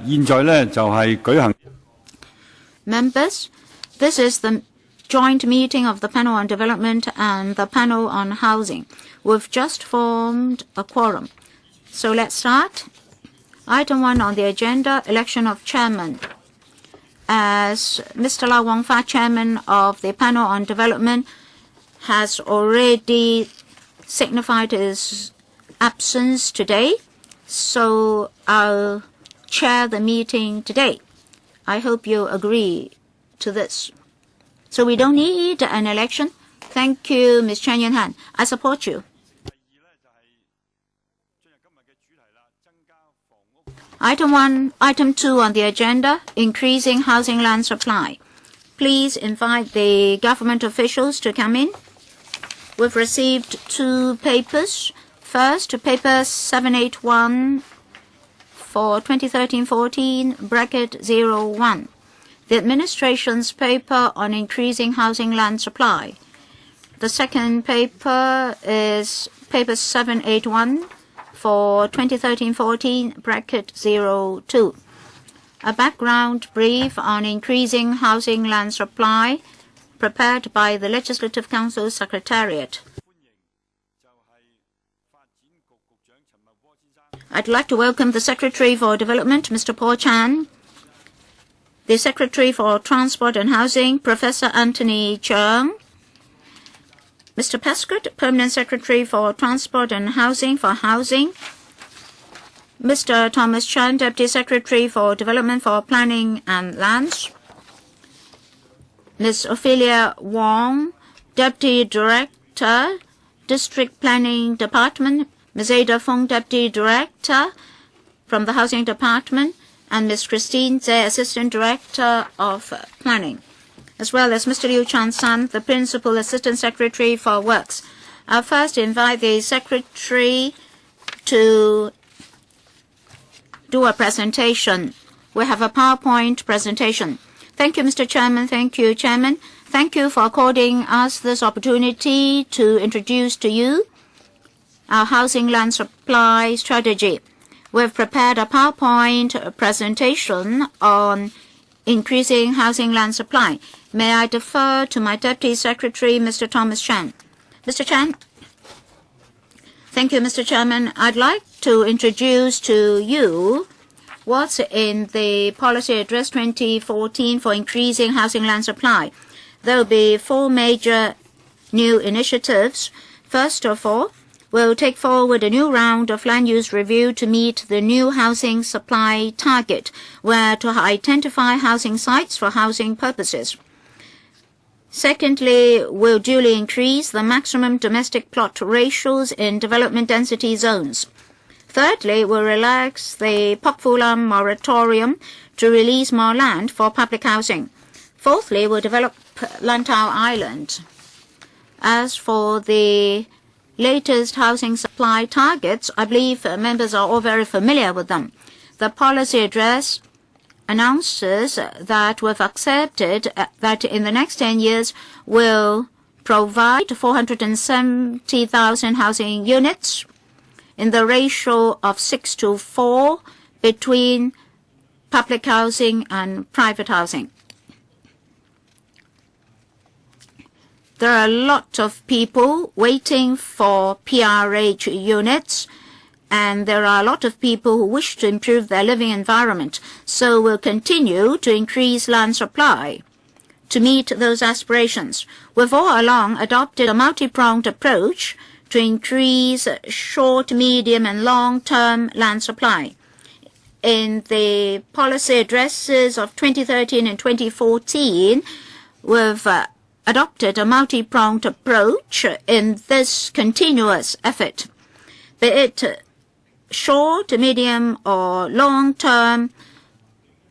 現在呢就係舉行。Members, this is the joint meeting of the Panel on Development and the Panel on Housing. We've just formed a quorum. So let's start. Item 1 on the agenda, election of chairman. As Mr. Lau Wong-Fa, chairman of the Panel on Development, has already signified his absence today, so I'll chair the meeting today. I hope you agree to this. So we don't need an election. Thank you, Ms. Chen Yan-Han. I support you. Item 2 on the agenda, increasing housing land supply. Please invite the government officials to come in. We've received 2 papers. First, paper 781 for 2013-14, the administration's paper on increasing housing land supply. The second paper is paper 781 for 2013-14, a background brief on increasing housing land supply prepared by the Legislative Council Secretariat. I'd like to welcome the Secretary for Development, Mr. Paul Chan, the Secretary for Transport and Housing, Professor Anthony Cheung, Mr. Prescott, Permanent Secretary for Transport and Housing for Housing, Mr. Thomas Chan, Deputy Secretary for Development for Planning and Lands, Ms. Ophelia Wong, Deputy Director, District Planning Department, Ms. Ada Fong, Deputy Director from the Housing Department, and Ms. Christine Zhe, Assistant Director of Planning, as well as Mr. Liu Chan-san, the Principal Assistant Secretary for Works. I'll first invite the Secretary to do a presentation. We have a PowerPoint presentation. Thank you, Mr. Chairman. Thank you, Chairman. Thank you for according us this opportunity to introduce to you our housing land supply strategy. We've prepared a PowerPoint presentation on increasing housing land supply. May I defer to my Deputy Secretary, Mr. Thomas Chan. Mr. Chan. Thank you, Mr. Chairman. I'd like to introduce to you what's in the Policy Address 2014 for increasing housing land supply. There will be 4 major new initiatives. First of all, we'll take forward a new round of land use review to meet the new housing supply target, where to identify housing sites for housing purposes. Secondly, we'll duly increase the maximum domestic plot ratios in development density zones. Thirdly, we'll relax the Pok Fu Lam moratorium to release more land for public housing. Fourthly, we'll develop Lantau Island. As for the latest housing supply targets, I believe members are all very familiar with them. The policy address announces that we've accepted that in the next 10 years we'll provide 470,000 housing units in the ratio of 6:4 between public housing and private housing. There are a lot of people waiting for PRH units, and there are a lot of people who wish to improve their living environment. So we'll continue to increase land supply to meet those aspirations. We've all along adopted a multi-pronged approach to increase short, medium, and long-term land supply. In the policy addresses of 2013 and 2014, we've adopted a multi-pronged approach in this continuous effort, be it short, medium, or long-term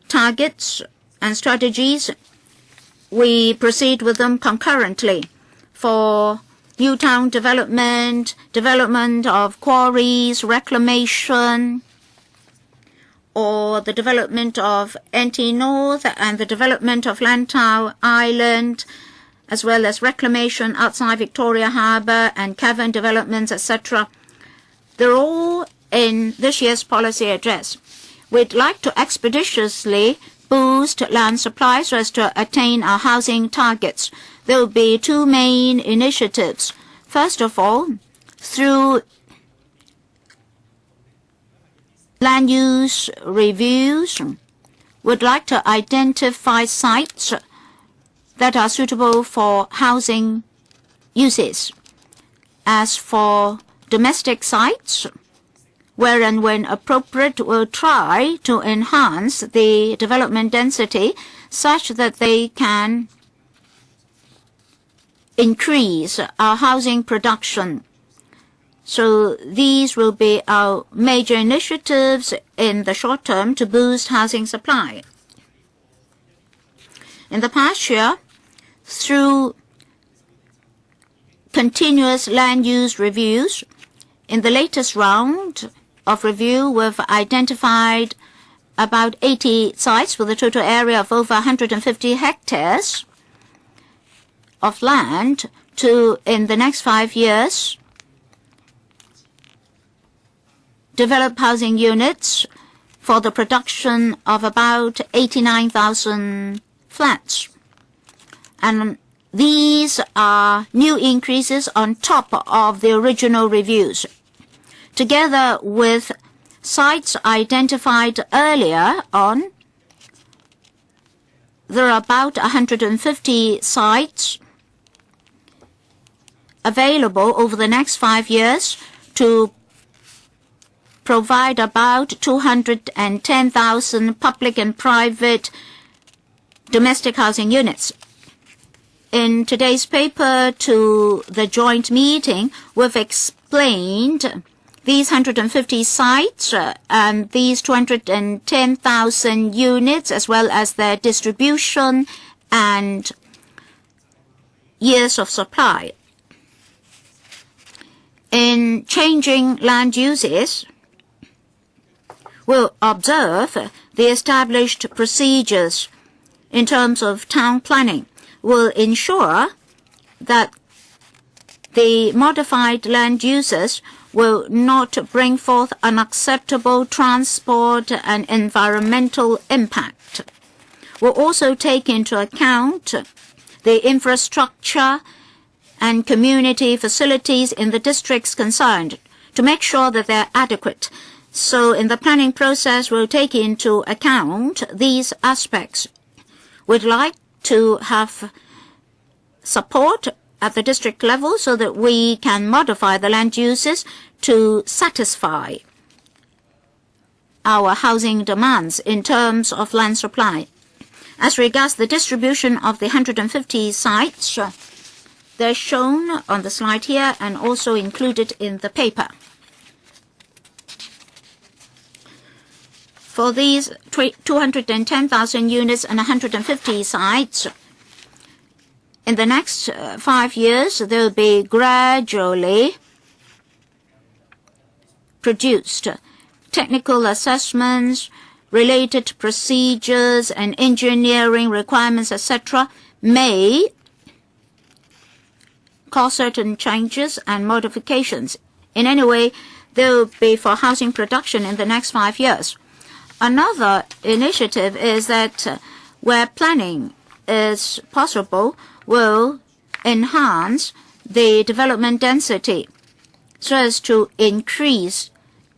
targets and strategies. We proceed with them concurrently. For new town development, development of quarries, reclamation, or the development of NT North and the development of Lantau Island, as well as reclamation outside Victoria Harbour and cavern developments, etc. They're all in this year's policy address. we'd like to expeditiously boost land supply so as to attain our housing targets. There will be two main initiatives. First of all, through land use reviews, we'd like to identify sites that are suitable for housing uses. As for domestic sites, where and when appropriate, we'll try to enhance the development density such that they can increase our housing production. So these will be our major initiatives in the short term to boost housing supply. In the past year, through continuous land use reviews, in the latest round of review, we've identified about 80 sites with a total area of over 150 hectares of land to, in the next 5 years, develop housing units for the production of about 89,000 flats. And these are new increases on top of the original reviews. Together with sites identified earlier on, there are about 150 sites available over the next 5 years to provide about 210,000 public and private domestic housing units. In today's paper to the joint meeting, we've explained these 150 sites and these 210,000 units, as well as their distribution and years of supply. In changing land uses, we'll observe the established procedures in terms of town planning. We'll ensure that the modified land uses will not bring forth unacceptable transport and environmental impact. We'll also take into account the infrastructure and community facilities in the districts concerned to make sure that they're adequate. So in the planning process, we'll take into account these aspects. We'd like to have support at the district level so that we can modify the land uses to satisfy our housing demands in terms of land supply. As regards the distribution of the 150 sites, they're shown on the slide here and also included in the paper. For these 210,000 units and 150 sites, in the next 5 years, they'll be gradually produced. Technical assessments, related procedures, and engineering requirements, etc., may cause certain changes and modifications. In any way, they'll be for housing production in the next 5 years. Another initiative is that where planning is possible, will enhance the development density so as to increase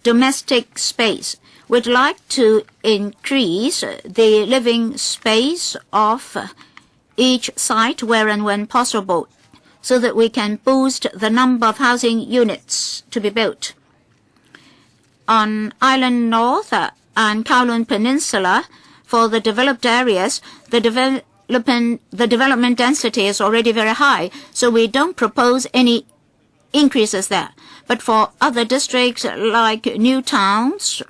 domestic space. We'd like to increase the living space of each site where and when possible so that we can boost the number of housing units to be built. On Island North and Kowloon Peninsula, for the developed areas, the development density is already very high, so we don't propose any increases there. But for other districts like new towns,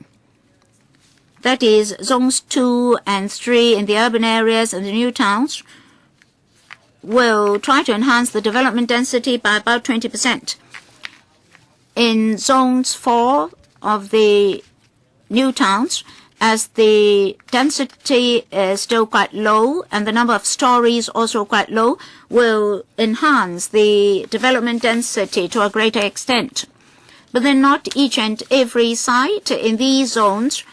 that is zones 2 and 3 in the urban areas and the new towns, will try to enhance the development density by about 20%. In zones 4 of the new towns, as the density is still quite low and the number of stories also quite low, will enhance the development density to a greater extent. But then not each and every site in these zones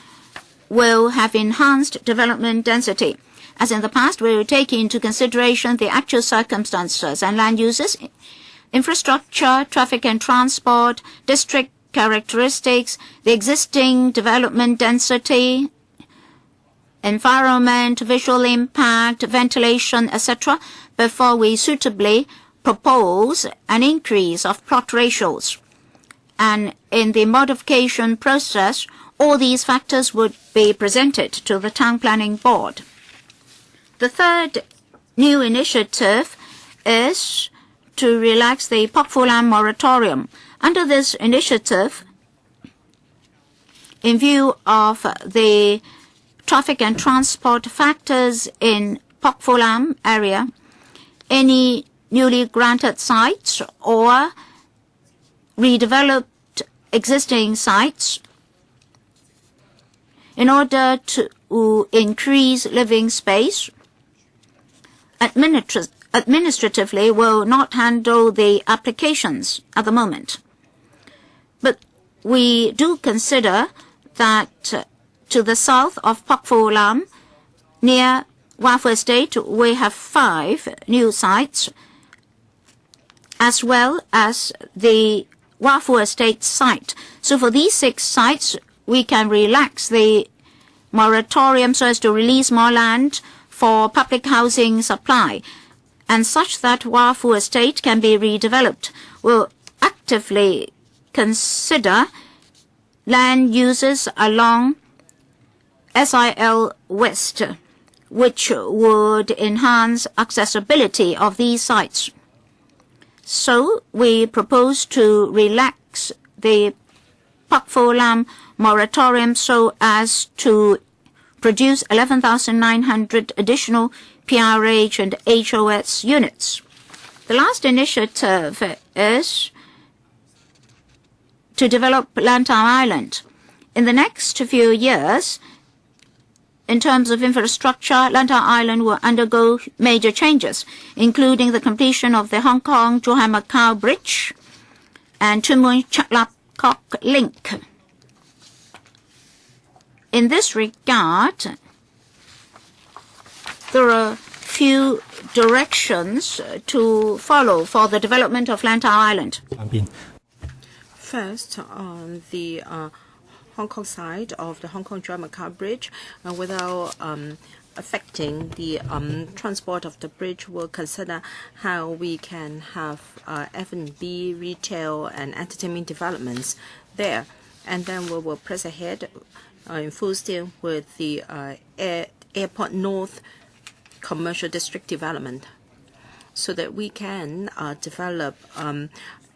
will have enhanced development density. As in the past, we will take into consideration the actual circumstances and land uses, infrastructure, traffic and transport, district characteristics, the existing development density, environment, visual impact, ventilation, etc., before we suitably propose an increase of plot ratios. And in the modification process, all these factors would be presented to the Town Planning Board. The third new initiative is to relax the Pak Fu Lam moratorium. Under this initiative, in view of the traffic and transport factors in Pak Fu Lam area, any newly granted sites or redeveloped existing sites, in order to increase living space, administratively will not handle the applications at the moment. But we do consider that to the south of Pak Fu Lam, near Wafu Estate, we have 5 new sites, as well as the Wafu Estate site. So for these 6 sites, we can relax the moratorium so as to release more land for public housing supply, and such that Wafu Estate can be redeveloped. We'll actively consider land uses along SIL West, which would enhance accessibility of these sites. So we propose to relax the Pak Fu Lam moratorium so as to produce 11,900 additional PRH and HOS units. The last initiative is to develop Lantau Island. In the next few years, in terms of infrastructure, Lantau Island will undergo major changes, including the completion of the Hong Kong-Zhuhai-Macau Bridge and Tuen Mun Chaklap Kok Link. In this regard, there are few directions to follow for the development of Lantau Island. First, on the Hong Kong side of the Hong Kong-Zhuhai-Macau Bridge, without affecting the transport of the bridge, we'll consider how we can have F&B, retail, and entertainment developments there. And then we will press ahead in full steam with the Airport North Commercial District development, so that we can develop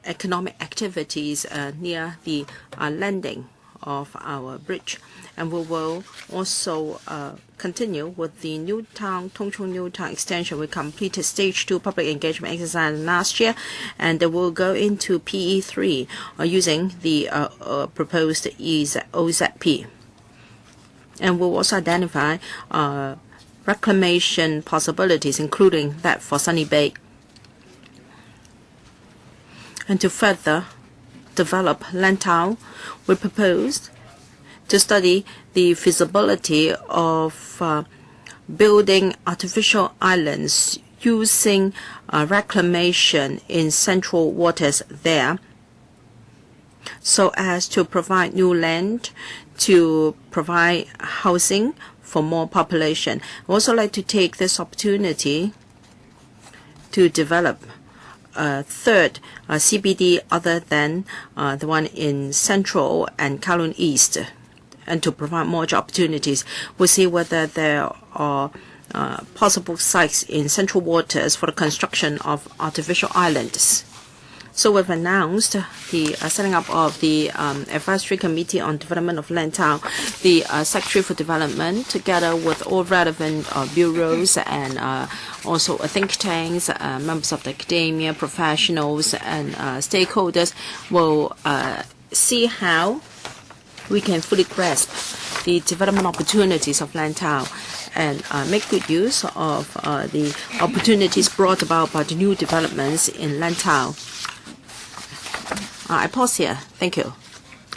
economic activities near the landing of our bridge. And we will also continue with the New Town, Tung Chung New Town extension. We completed stage 2 public engagement exercise last year, and they will go into PE3 using the proposed OZP. And we'll also identify reclamation possibilities, including that for Sunny Bay. And to further develop Lantau, we proposed to study the feasibility of building artificial islands using reclamation in central waters there, so as to provide new land to provide housing for more population. I also like to take this opportunity to develop a third CBD other than the one in Central and Kowloon East, and to provide more job opportunities. We'll see whether there are possible sites in central waters for the construction of artificial islands. So we've announced the setting up of the Advisory Committee on Development of Lantau. The Secretary for Development, together with all relevant bureaus and also think tanks, members of the academia, professionals, and stakeholders, will see how we can fully grasp the development opportunities of Lantau and make good use of the opportunities brought about by the new developments in Lantau. I pause here. Thank you,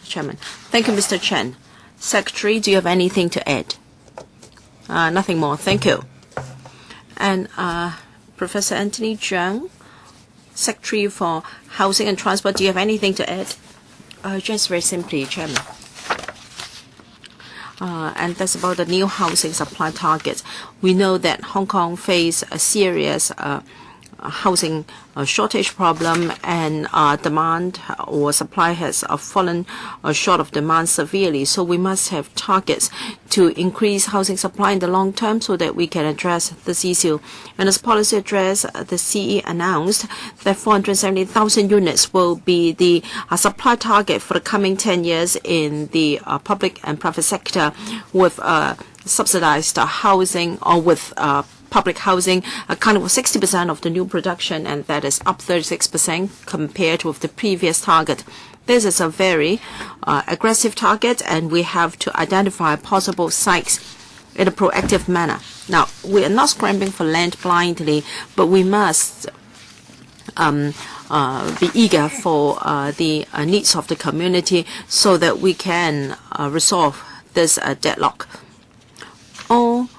Chairman. Thank you, Mr. Chen. Secretary, do you have anything to add? Nothing more. Thank you. And Professor Anthony Cheung, Secretary for Housing and Transport, do you have anything to add? Just very simply, Chairman. And that's about the new housing supply targets. We know that Hong Kong face a serious housing shortage problem, and demand or supply has fallen short of demand severely. So we must have targets to increase housing supply in the long term so that we can address this issue. And as policy address, the CE announced that 470,000 units will be the supply target for the coming 10 years in the public and private sector, with subsidized housing or with public housing accounting for 60% of the new production, and that is up 36% compared with the previous target. This is a very aggressive target, and we have to identify possible sites in a proactive manner. Now, we are not scrambling for land blindly, but we must be eager for the needs of the community so that we can resolve this deadlock. All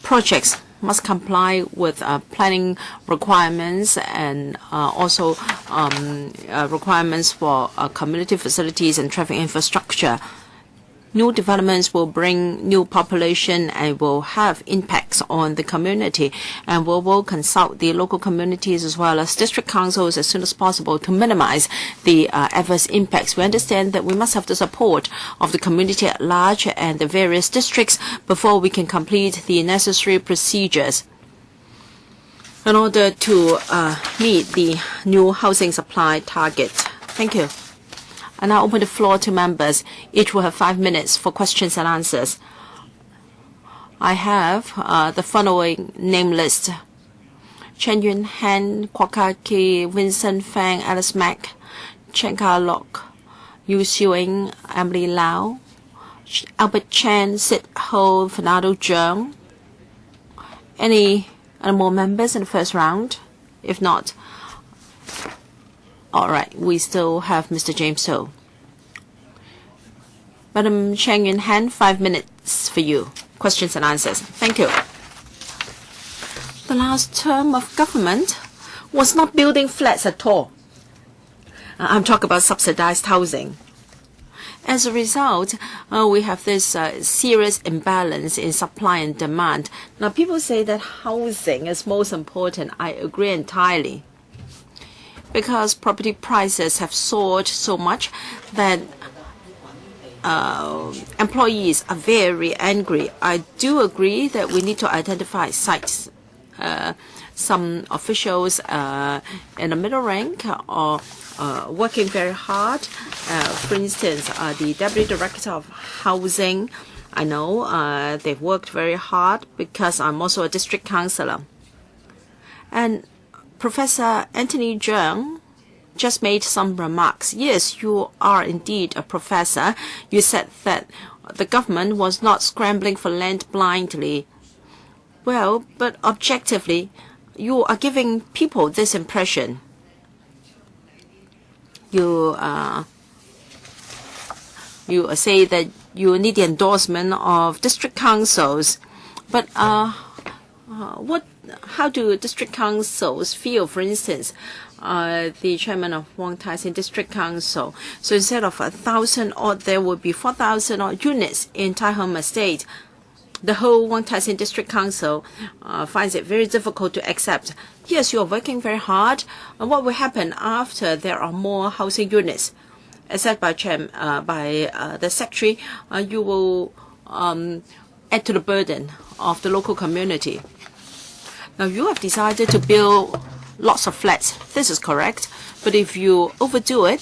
projects must comply with planning requirements and also requirements for community facilities and traffic infrastructure. New developments will bring new population and will have impacts on the community, and we will consult the local communities as well as district councils as soon as possible to minimize the adverse impacts. We understand that we must have the support of the community at large and the various districts before we can complete the necessary procedures in order to meet the new housing supply target. Thank you. And I open the floor to members. Each will have 5 minutes for questions and answers. I have the following name list: Chen Yun Han, Kwok Ki, Vincent Fang, Alice Mack, Chen Ka Lok, Yu Xiuing, Emily Lau, Albert Chan, Sid Ho, Fernando Zhang. Any more members in the first round? If not, all right, we still have Mr. James So. Madam Cheng Yun Han, 5 minutes for you. Questions and answers. Thank you. The last term of government was not building flats at all. I'm talking about subsidized housing. As a result, we have this serious imbalance in supply and demand. Now, people say that housing is most important. I agree entirely, because property prices have soared so much that employees are very angry. I do agree that we need to identify sites. Some officials in the middle rank are working very hard. For instance, the Deputy Director of Housing, I know they've worked very hard because I'm also a district councillor. And Professor Anthony Cheung just made some remarks. Yes, you are indeed a professor. You said that the government was not scrambling for land blindly. Well, but objectively, you are giving people this impression. You say that you need the endorsement of district councils, but how do district councils feel? For instance, the chairman of Wong Tai Sin District Council. So instead of 1,000 odd, there will be 4,000 odd units in Tai Hom Estate. The whole Wong Tai Sin District Council finds it very difficult to accept. Yes, you are working very hard. And what will happen after there are more housing units? As said by the secretary, you will add to the burden of the local community. Now, you have decided to build lots of flats. This is correct. But if you overdo it,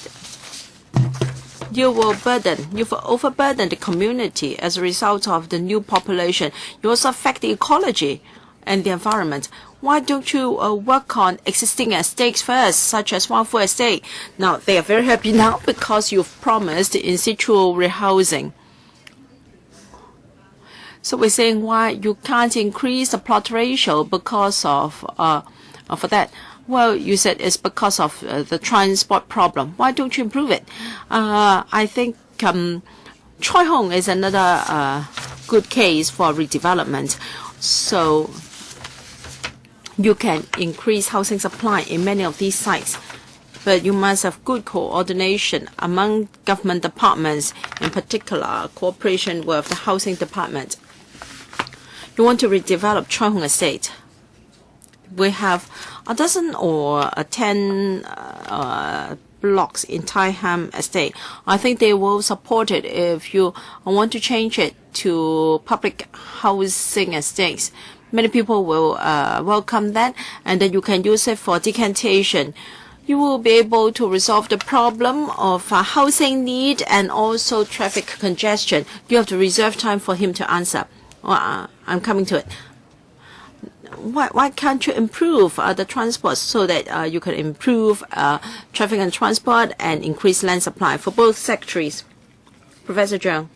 you will overburden the community as a result of the new population. You also affect the ecology and the environment. Why don't you work on existing estates first, such as Wang Fu Estate? Now, they are very happy now because you've promised in situ rehousing. So we're saying why you can't increase the plot ratio because of for that. Well, you said it's because of the transport problem. Why don't you improve it? I think Choi Hong is another good case for redevelopment. So you can increase housing supply in many of these sites, but you must have good coordination among government departments, in particular cooperation with the housing department. You want to redevelop Choi Hong Estate. We have a dozen or 10 blocks in Tai Ham Estate. I think they will support it if you want to change it to public housing estates. Many people will welcome that, and then you can use it for decantation. You will be able to resolve the problem of housing need and also traffic congestion. You have to reserve time for him to answer. I'm coming to it. Why can't you improve the transport so that you can improve traffic and transport and increase land supply for both sectors? Professor Zhang,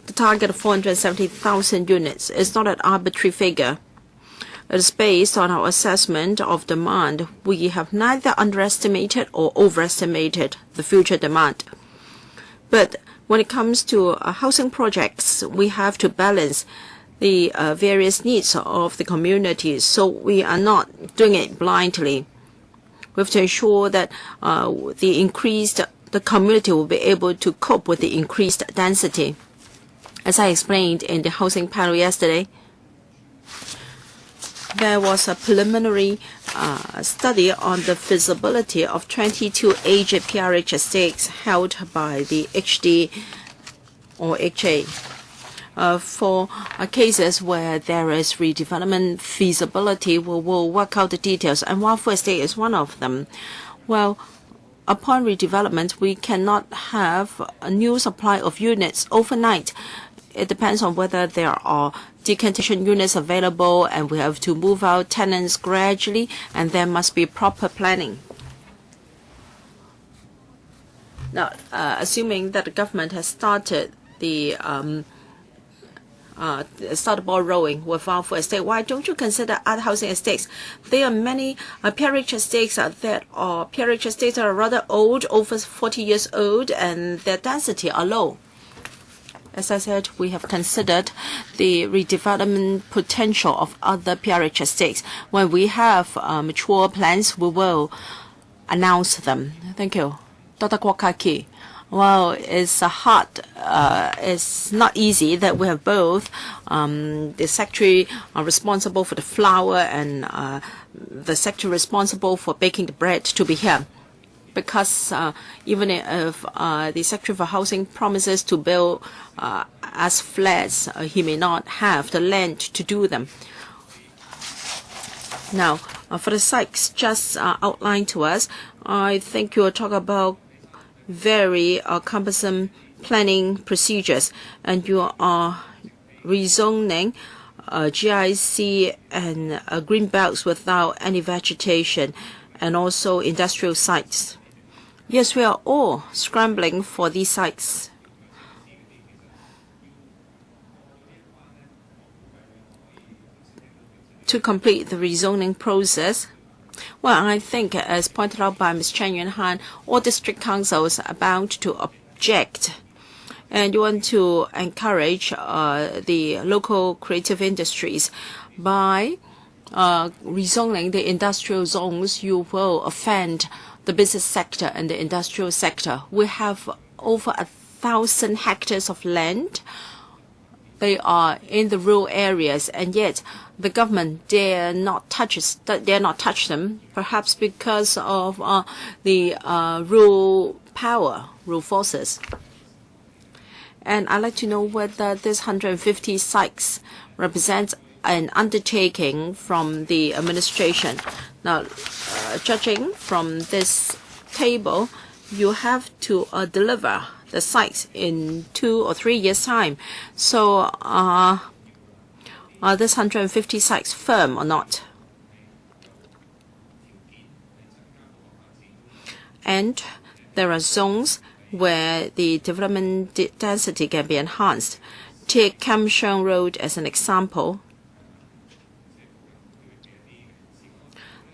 the target of 470,000 units is not an arbitrary figure. It is based on our assessment of demand. We have neither underestimated or overestimated the future demand. But when it comes to housing projects, we have to balance the various needs of the communities. So we are not doing it blindly. We have to ensure that the community will be able to cope with the increased density. As I explained in the housing panel yesterday, there was a preliminary study on the feasibility of 22 aged PRH estates held by the HD or HA. For cases where there is redevelopment feasibility, we will work out the details, and Wafu Estate is one of them. Well, upon redevelopment, we cannot have a new supply of units overnight. It depends on whether there are decantation units available, and we have to move out tenants gradually, and there must be proper planning. Now, assuming that the government has started the start the ball rolling with Wafu Estate, why don't you consider other housing estates? There are many PRH estates that are rather old, over 40 years old, and their density are low. As I said, we have considered the redevelopment potential of other PRH estates. When we have mature plans, we will announce them. Thank you. Dr. Kwok Kaki. Well, it's it's not easy that we have both the secretary responsible for the flour and the secretary responsible for baking the bread to be here. Because even if the Secretary for Housing promises to build as flats, he may not have the land to do them. Now, for the sites just outlined to us, I think you will talk about very cumbersome planning procedures, and you are rezoning GIC and green belts without any vegetation, and also industrial sites. Yes, we are all scrambling for these sites. To complete the rezoning process, well, I think, as pointed out by Ms. Chen Yuanhan, all district councils are bound to object. And you want to encourage the local creative industries by rezoning the industrial zones. You will offend the business sector and the industrial sector. We have over 1,000 hectares of land. They are in the rural areas, and yet the government dare not touch them, perhaps because of the rural forces. And I'd like to know whether this 150 sites represents an undertaking from the administration. Now, judging from this table, you have to deliver the sites in 2 or 3 years' time. So are this 150 sites firm or not? And there are zones where the development density can be enhanced. Take Kam Sheung Road as an example.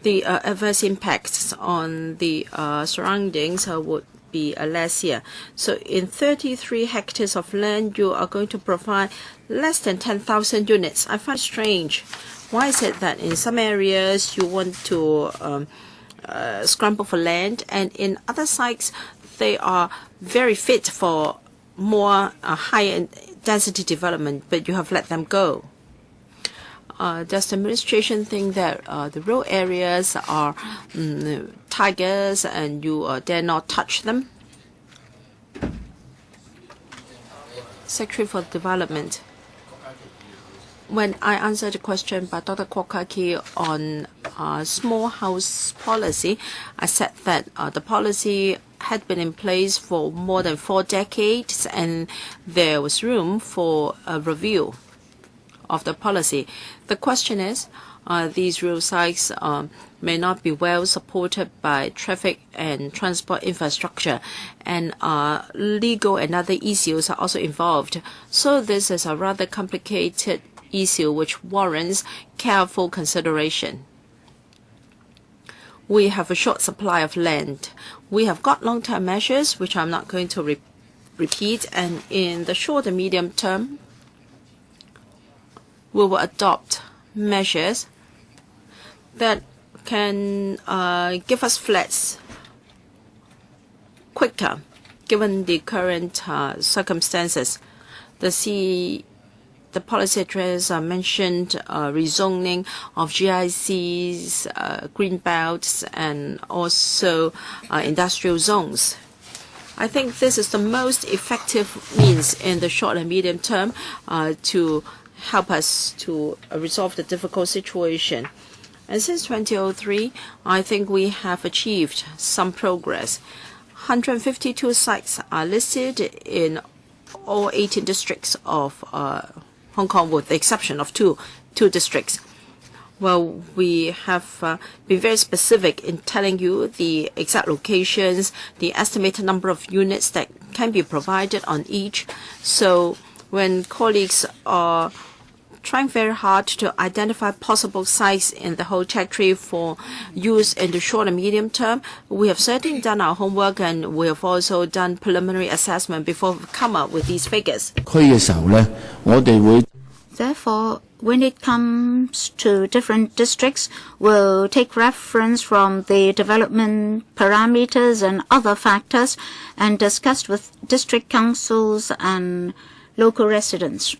The adverse impacts on the surroundings would be less here. So in 33 hectares of land, you are going to provide less than 10,000 units. I find it strange. Why is it that in some areas you want to scramble for land, and in other sites they are very fit for more high density development, but you have let them go? Does the administration think that the rural areas are tigers and you dare not touch them? Secretary for Development. When I answered the question by Dr. Kwokaki on small house policy, I said that the policy had been in place for more than 4 decades and there was room for a review of the policy. The question is, these rural sites may not be well supported by traffic and transport infrastructure, and legal and other issues are also involved. So this is a rather complicated issue which warrants careful consideration. We have a short supply of land. We have got long-term measures, which I'm not going to repeat, and in the short and medium term, we will adopt measures that can give us flats quicker, given the current circumstances. The policy address mentioned rezoning of GICs, green belts, and also industrial zones. I think this is the most effective means in the short and medium term to help us to resolve the difficult situation. And since 2003, I think we have achieved some progress. 152 sites are listed in all 18 districts of Hong Kong, with the exception of two districts. Well, we have been very specific in telling you the exact locations, the estimated number of units that can be provided on each. So when colleagues are trying very hard to identify possible sites in the whole territory for use in the short and medium term, we have certainly done our homework, and we have also done preliminary assessment before we come up with these figures. Therefore, when it comes to different districts, we'll take reference from the development parameters and other factors and discuss with district councils and local residents.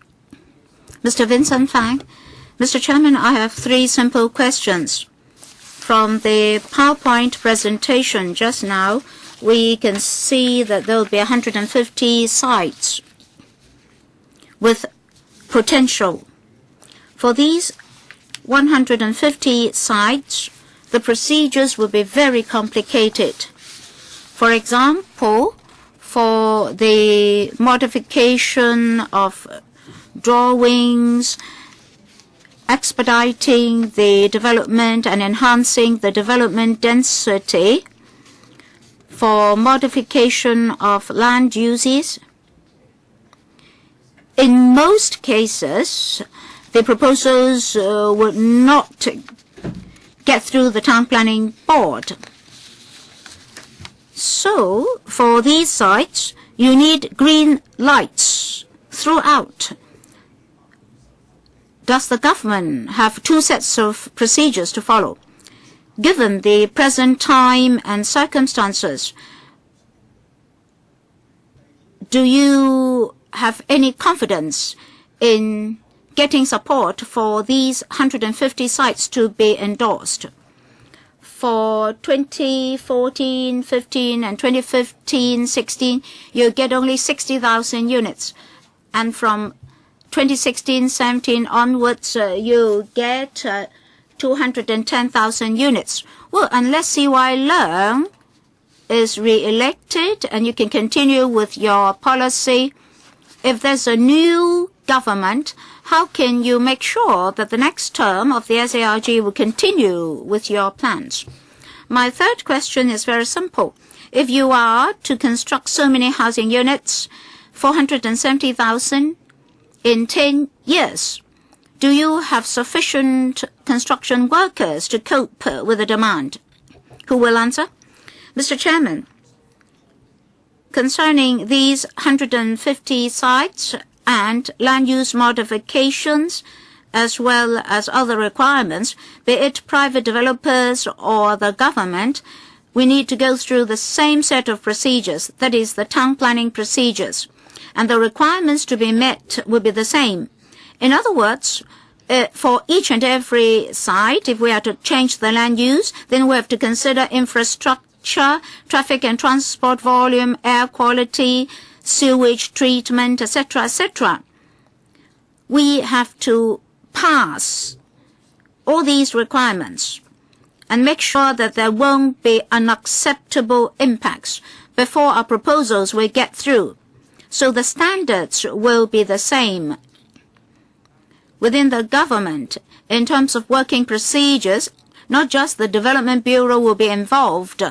Mr. Vincent Fang. Mr. Chairman, I have 3 simple questions. From the PowerPoint presentation just now, we can see that there will be 150 sites with potential. For these 150 sites, the procedures will be very complicated. For example, for the modification of drawings, expediting the development and enhancing the development density, for modification of land uses. In most cases, the proposals would not get through the town planning board. So, for these sites, you need green lights throughout. Does the government have 2 sets of procedures to follow? Given the present time and circumstances, do you have any confidence in getting support for these 150 sites to be endorsed? For 2014, 15, and 2015, 16, you get only 60,000 units. And from 2016, 17 onwards, you get 210,000 units. Well, unless C.Y. Leung is re-elected and you can continue with your policy, if there's a new government, how can you make sure that the next term of the SARG will continue with your plans? My third question is very simple. If you are to construct so many housing units, 470,000 in 10 years, do you have sufficient construction workers to cope with the demand? Who will answer? Mr. Chairman, Concerning these 150 sites and land use modifications, as well as other requirements, be it private developers or the government, we need to go through the same set of procedures, that is, the town planning procedures. And the requirements to be met will be the same. In other words, for each and every site, if we are to change the land use, then we have to consider infrastructure, traffic and transport volume, air quality, sewage treatment, etc., etc. We have to pass all these requirements and make sure that there won't be unacceptable impacts before our proposals will get through. So the standards will be the same. Within the government, in terms of working procedures, not just the Development Bureau will be involved.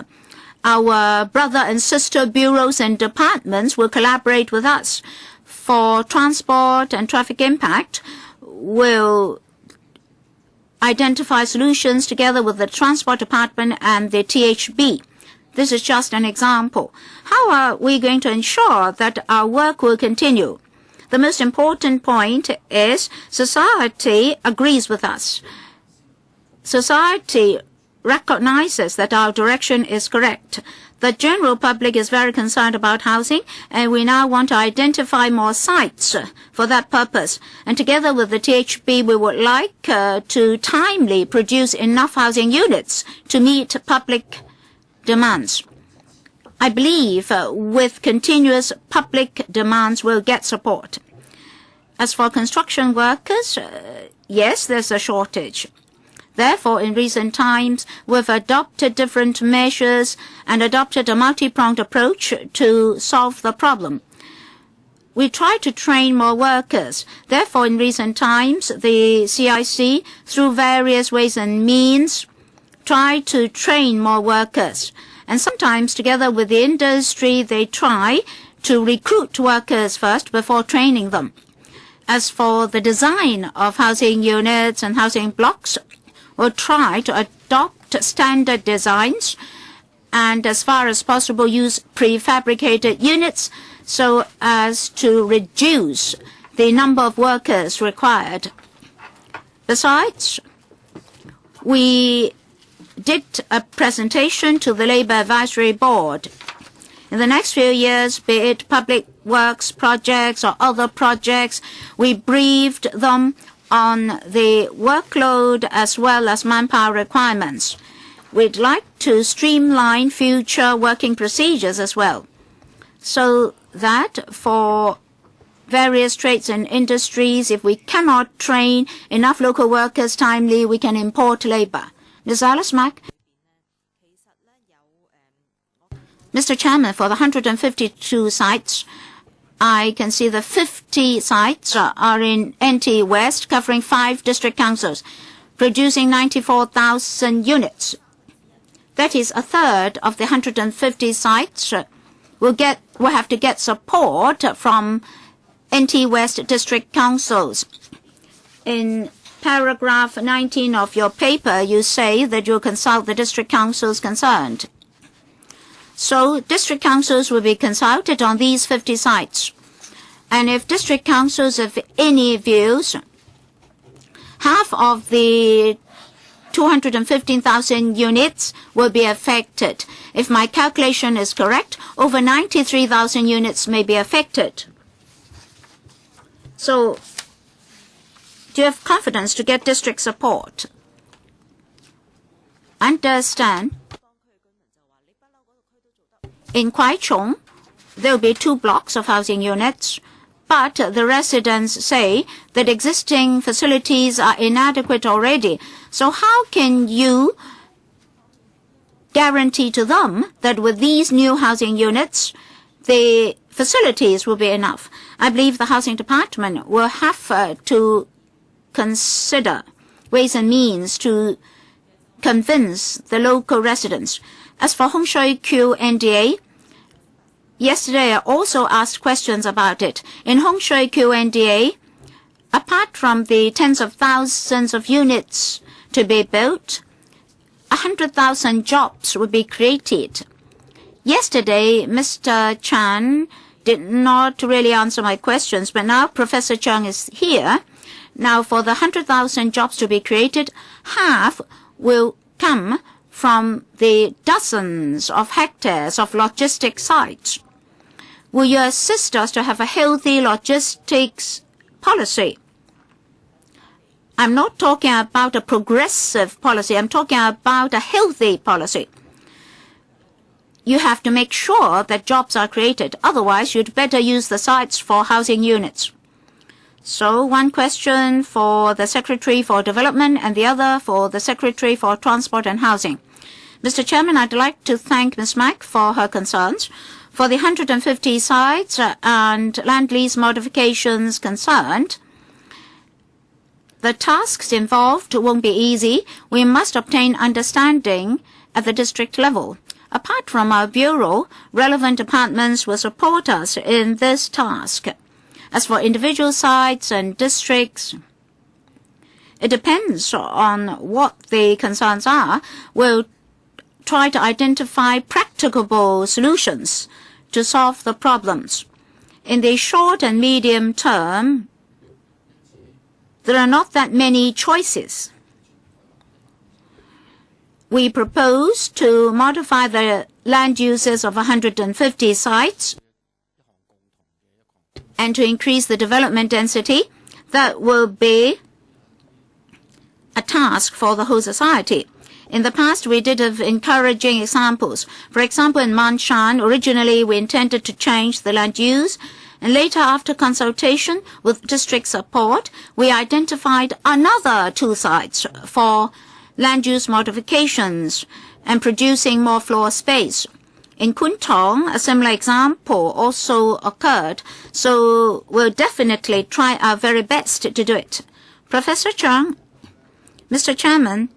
Our brother and sister bureaus and departments will collaborate with us. For transport and traffic impact, we'll identify solutions together with the Transport Department and the THB. This is just an example. How are we going to ensure that our work will continue? The most important point is society agrees with us. Society recognizes that our direction is correct. The general public is very concerned about housing, and we now want to identify more sites for that purpose. And together with the THB, we would like to timely produce enough housing units to meet public demands. I believe with continuous public demands, we'll get support. As for construction workers, yes, there's a shortage. Therefore, in recent times, we've adopted different measures and adopted a multi-pronged approach to solve the problem. We try to train more workers. Therefore, in recent times, the CIC, through various ways and means, try to train more workers. And sometimes, together with the industry, they try to recruit workers first before training them. As for the design of housing units and housing blocks, we'll try to adopt standard designs and, as far as possible, use prefabricated units so as to reduce the number of workers required. Besides, we did a presentation to the Labour Advisory Board. In the next few years, be it public works projects or other projects, we briefed them on the workload as well as manpower requirements. We'd like to streamline future working procedures as well, so that for various trades and industries, if we cannot train enough local workers timely, we can import labor. Ms. Alice Mack. Mr. Chairman, for the 152 sites, I can see the 50 sites are in NT West, covering 5 district councils, producing 94,000 units. That is a third of the 150 sites will have to get support from NT West district councils. In paragraph 19 of your paper, you say that you'll consult the district councils concerned. So district councils will be consulted on these 50 sites. And if district councils have any views, half of the 215,000 units will be affected. If my calculation is correct, over 93,000 units may be affected. So, do you have confidence to get district support? Understand. In Kwai Chung, there will be 2 blocks of housing units, but the residents say that existing facilities are inadequate already. So how can you guarantee to them that with these new housing units, the facilities will be enough? I believe the Housing Department will have to consider ways and means to convince the local residents. As for Hung Shui Kiu NDA, yesterday I also asked questions about it. In Hung Shui Kiu NDA, apart from the tens of thousands of units to be built, 100,000 jobs will be created. Yesterday, Mr. Chan did not really answer my questions, but now Professor Chung is here. Now, for the 100,000 jobs to be created, half will come from the dozens of hectares of logistics sites. Will you assist us to have a healthy logistics policy? I'm not talking about a progressive policy. I'm talking about a healthy policy. You have to make sure that jobs are created. Otherwise, you'd better use the sites for housing units. So one question for the Secretary for Development and the other for the Secretary for Transport and Housing. Mr. Chairman, I'd like to thank Ms. Mack for her concerns. For the 150 sites and land lease modifications concerned, the tasks involved won't be easy. We must obtain understanding at the district level. Apart from our bureau, relevant departments will support us in this task. As for individual sites and districts, it depends on what the concerns are. We'll try to identify practicable solutions to solve the problems. In the short and medium term, there are not that many choices. We propose to modify the land uses of 150 sites and to increase the development density. That will be a task for the whole society. In the past, we did have encouraging examples. For example, in Manshan, originally we intended to change the land use, and later, after consultation with district support, we identified another 2 sites for land use modifications and producing more floor space. In Kuntong, a similar example also occurred, so we'll definitely try our very best to do it. Professor Chung, Mr. Chairman,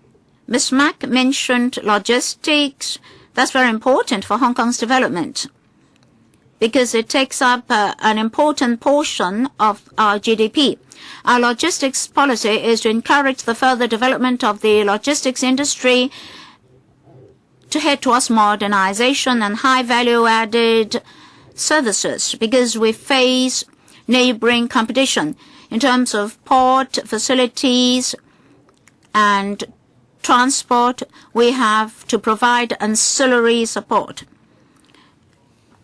Ms. Mack mentioned logistics. That's very important for Hong Kong's development because it takes up an important portion of our GDP. Our logistics policy is to encourage the further development of the logistics industry to head towards modernization and high value-added services because we face neighboring competition in terms of port facilities and transport. We have to provide ancillary support.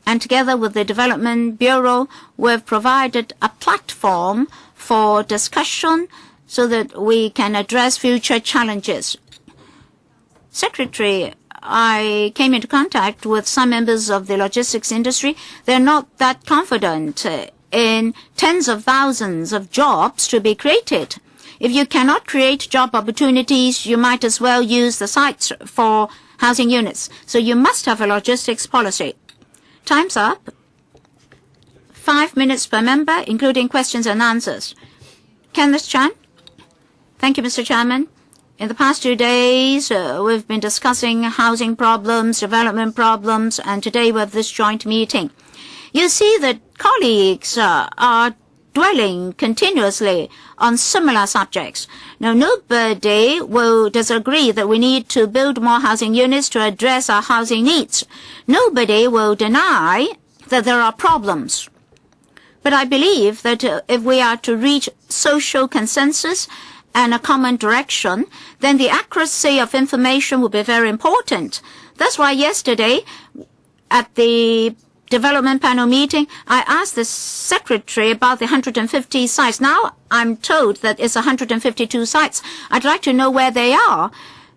And together with the Development Bureau, we've provided a platform for discussion so that we can address future challenges. Secretary, I came into contact with some members of the logistics industry. They're not that confident in tens of thousands of jobs to be created. If you cannot create job opportunities, you might as well use the sites for housing units. So you must have a logistics policy. Time's up. 5 minutes per member, including questions and answers. Kenneth Chan. Thank you, Mr. Chairman. In the past 2 days, we've been discussing housing problems, development problems, and today we have this joint meeting. You see that colleagues are dwelling continuously on similar subjects. Now, nobody will disagree that we need to build more housing units to address our housing needs. Nobody will deny that there are problems. But I believe that if we are to reach social consensus and a common direction, then the accuracy of information will be very important. That's why yesterday at the Development Panel meeting, I asked the Secretary about the 150 sites. Now I'm told that it's 152 sites. I'd like to know where they are.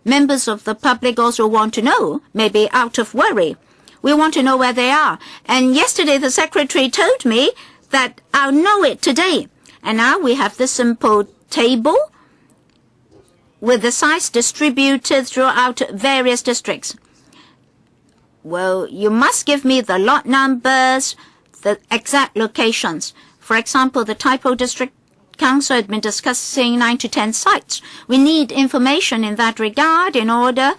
Members of the public also want to know, maybe out of worry. We want to know where they are. And yesterday the Secretary told me that I'll know it today. And now we have this simple table with the sites distributed throughout various districts. Well, you must give me the lot numbers, the exact locations. For example, the II.II District Council had been discussing 9 to 10 sites. We need information in that regard in order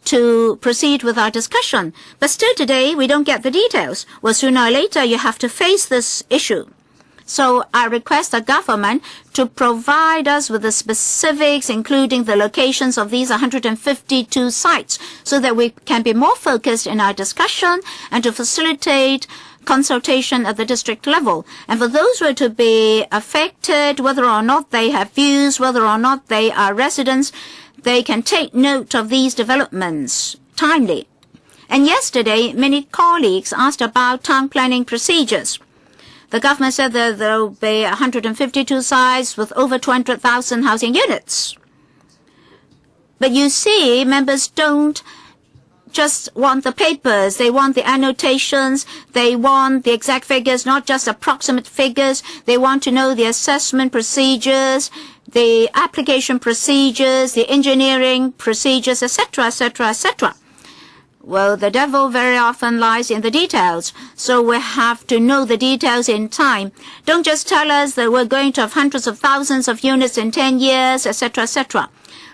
to proceed with our discussion. But still today, we don't get the details. Well, sooner or later, you have to face this issue. So I request the government to provide us with the specifics, including the locations of these 152 sites, so that we can be more focused in our discussion and to facilitate consultation at the district level. And for those who are to be affected, whether or not they have views, whether or not they are residents, they can take note of these developments timely. And yesterday, many colleagues asked about town planning procedures. The government said that there will be 152 sites with over 200,000 housing units. But you see, members don't just want the papers. They want the annotations. They want the exact figures, not just approximate figures. They want to know the assessment procedures, the application procedures, the engineering procedures, etc., etc., etc. Well, the devil very often lies in the details, so we have to know the details in time. Don't just tell us that we're going to have hundreds of thousands of units in 10 years, etc., etc.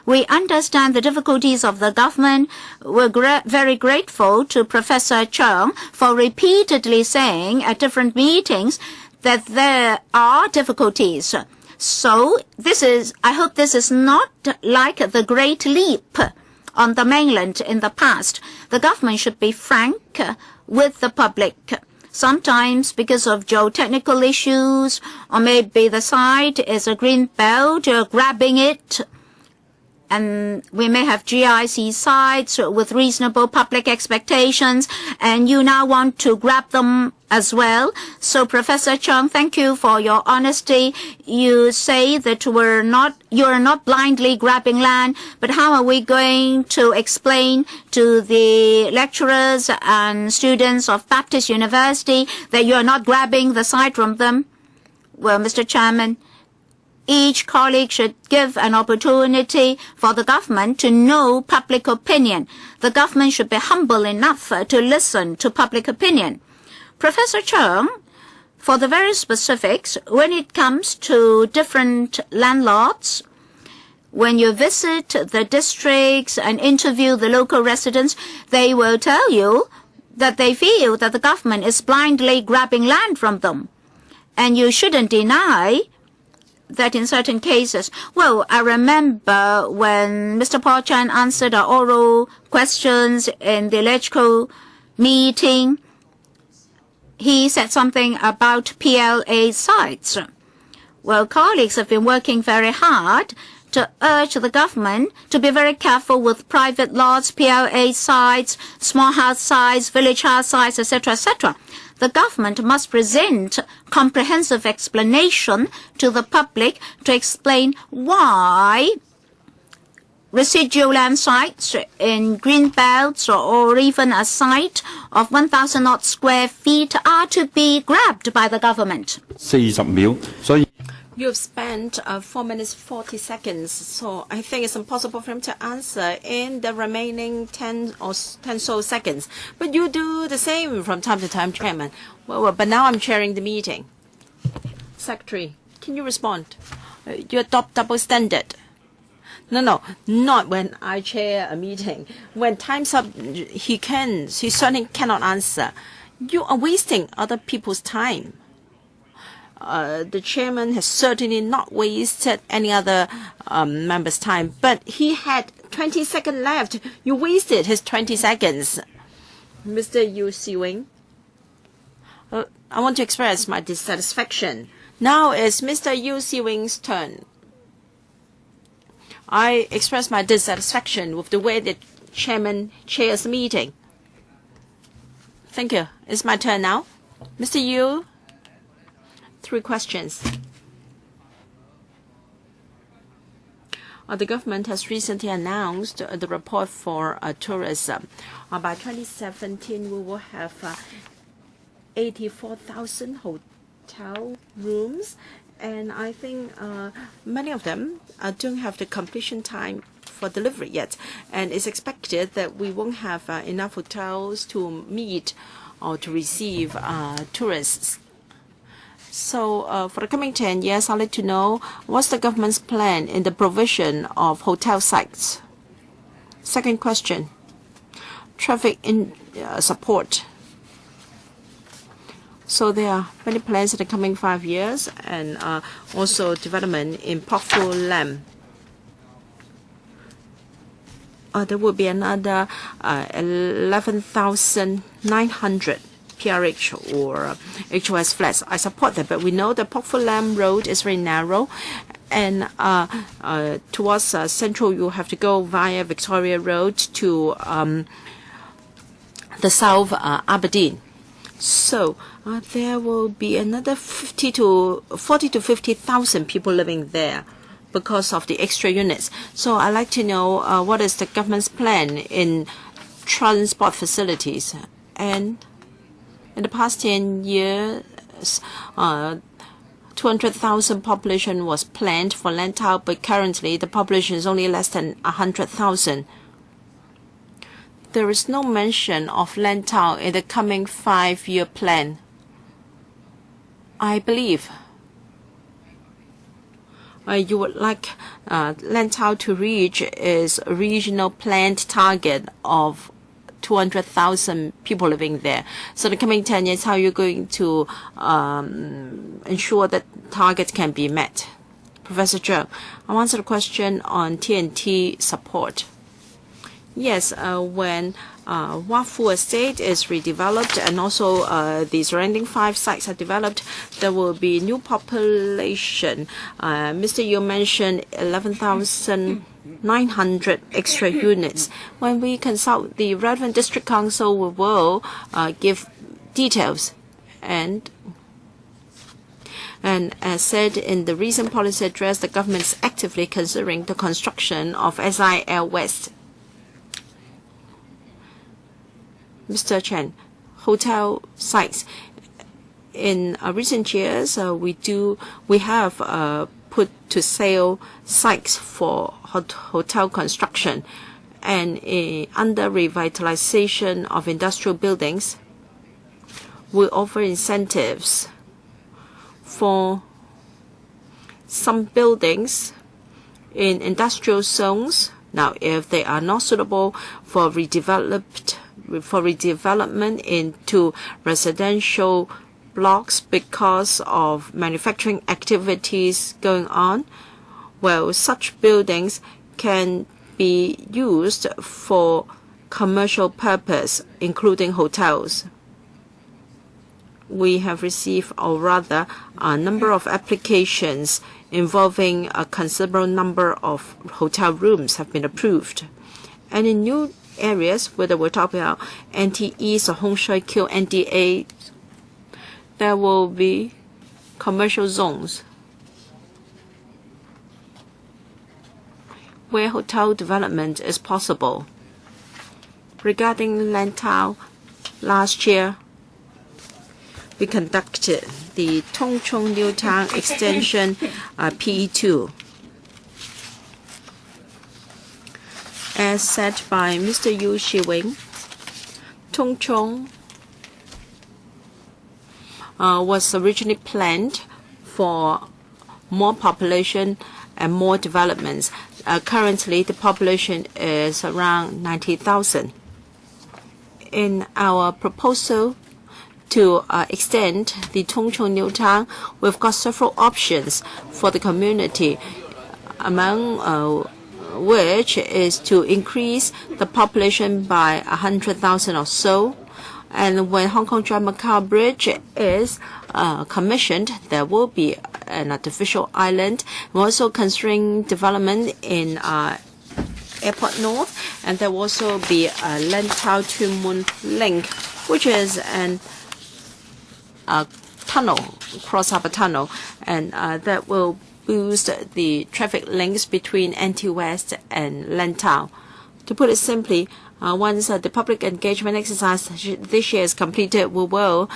We understand the difficulties of the government. We're very grateful to Professor Cheung for repeatedly saying at different meetings that there are difficulties. So I hope this is not like the Great Leap on the mainland in the past. The government should be frank with the public. Sometimes because of geotechnical issues, or maybe the site is a green belt, you're grabbing it, and we may have GIC sites with reasonable public expectations, and you now want to grab them as well. So, Professor Cheung, thank you for your honesty. You say that you're not blindly grabbing land, but how are we going to explain to the lecturers and students of Baptist University that you're not grabbing the site from them? Well, Mr. Chairman, each colleague should give an opportunity for the government to know public opinion. The government should be humble enough to listen to public opinion. Professor Cheung, for the very specifics, when it comes to different landlords, when you visit the districts and interview the local residents, they will tell you that they feel that the government is blindly grabbing land from them. And you shouldn't deny that in certain cases. Well, I remember when Mr. Paul Chan answered our oral questions in the electrical meeting, he said something about PLA sites. Well, colleagues have been working very hard to urge the government to be very careful with private lots, PLA sites, small house sites, village house sites, etc., etc. The government must present comprehensive explanation to the public to explain why residual land sites in green belts or even a site of 1,000 odd square feet are to be grabbed by the government. 40秒，所以 You have spent 4 minutes 40 seconds, so I think it's impossible for him to answer in the remaining 10 so seconds. But you do the same from time to time, Chairman. Well, but now I'm chairing the meeting. Secretary, can you respond? You adopt double standard. No, not when I chair a meeting. When time's up, he certainly cannot answer. You are wasting other people's time. The chairman has certainly not wasted any other member's time, but he had 20 seconds left. You wasted his 20 seconds. Mr. Yu Si-wing, I want to express my dissatisfaction. Now it's Mr. Yu Si-wing's turn. I express my dissatisfaction with the way the chairman chairs the meeting. Thank you. It's my turn now. Mr. Yu, 3 questions. The government has recently announced the report for tourism. By 2017, we will have 84,000 hotel rooms, and I think many of them don't have the completion time for delivery yet. And it's expected that we won't have enough hotels to meet or to receive tourists. So for the coming 10 years, I'd like to know what's the government's plan in the provision of hotel sites. Second question, traffic support. So there are many plans in the coming 5 years, and also development in Pok Fu Lam. There will be another 11,900 PRH or HOS flats. I support that, but we know the Pok Fu Lam road is very narrow, and towards central you have to go via Victoria Road to the South Aberdeen. So there will be another 40 to 50,000 people living there because of the extra units. So I'd like to know what is the government's plan in transport facilities. And in the past 10 years, 200,000 population was planned for Lantau, but currently the population is only less than 100,000. There is no mention of Lantau in the coming 5-year plan. I believe you would like Lantau to reach its regional planned target of 200,000 people living there. So in the coming 10 years, how are you going to ensure that target can be met? Professor Zheng, I'll answer the question on TNT support. Yes, when Wafu Estate is redeveloped and also the surrounding 5 sites are developed, there will be new population. Mr. Yu mentioned 11,900 extra units. When we consult the relevant district council, we will give details. And as said in the recent policy address, the government is actively considering the construction of SIL West. Mr. Chen, hotel sites. In recent years, we have put to sale sites for hotel construction, and under revitalization of industrial buildings, we offer incentives for some buildings in industrial zones. Now, if they are not suitable for redevelopment into residential blocks because of manufacturing activities going on, well, such buildings can be used for commercial purpose, including hotels. We have received, or rather, a number of applications involving a considerable number of hotel rooms have been approved. And in new areas, whether we're talking about NTEs or Hong Shui Kiu NDA, there will be commercial zones where hotel development is possible. Regarding Lantau, last year we conducted the Tung Chung New Town Extension PE2. As said by Mr. Yu Shiwing, Tung Chung was originally planned for more population and more developments. Currently, the population is around 90,000. In our proposal to extend the Tung Chung New Town, we've got several options for the community, among which is to increase the population by 100,000 or so. And when Hong Kong Macau Bridge is commissioned, there will be an artificial island. We're also considering development in Airport North, and there will also be a Lantau to Moon link, which is a tunnel, cross-harbor tunnel, and that will boost the traffic links between NT West and Lantau. To put it simply, once the public engagement exercise this year is completed, we will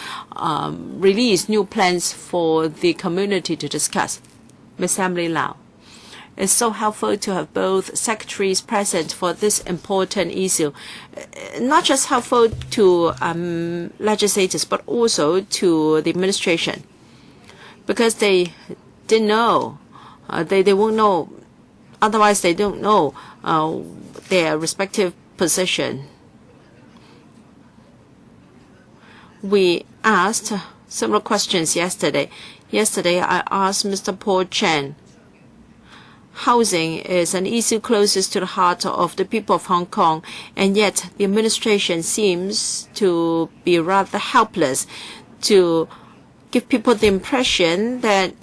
release new plans for the community to discuss. Ms. Emily Lau, it's so helpful to have both secretaries present for this important issue. Not just helpful to legislators, but also to the administration, because they didn't know. They won't know. Otherwise, they don't know their respective position. We asked similar questions yesterday. Yesterday, I asked Mr. Paul Chen. Housing is an issue closest to the heart of the people of Hong Kong, and yet the administration seems to be rather helpless to give people the impression that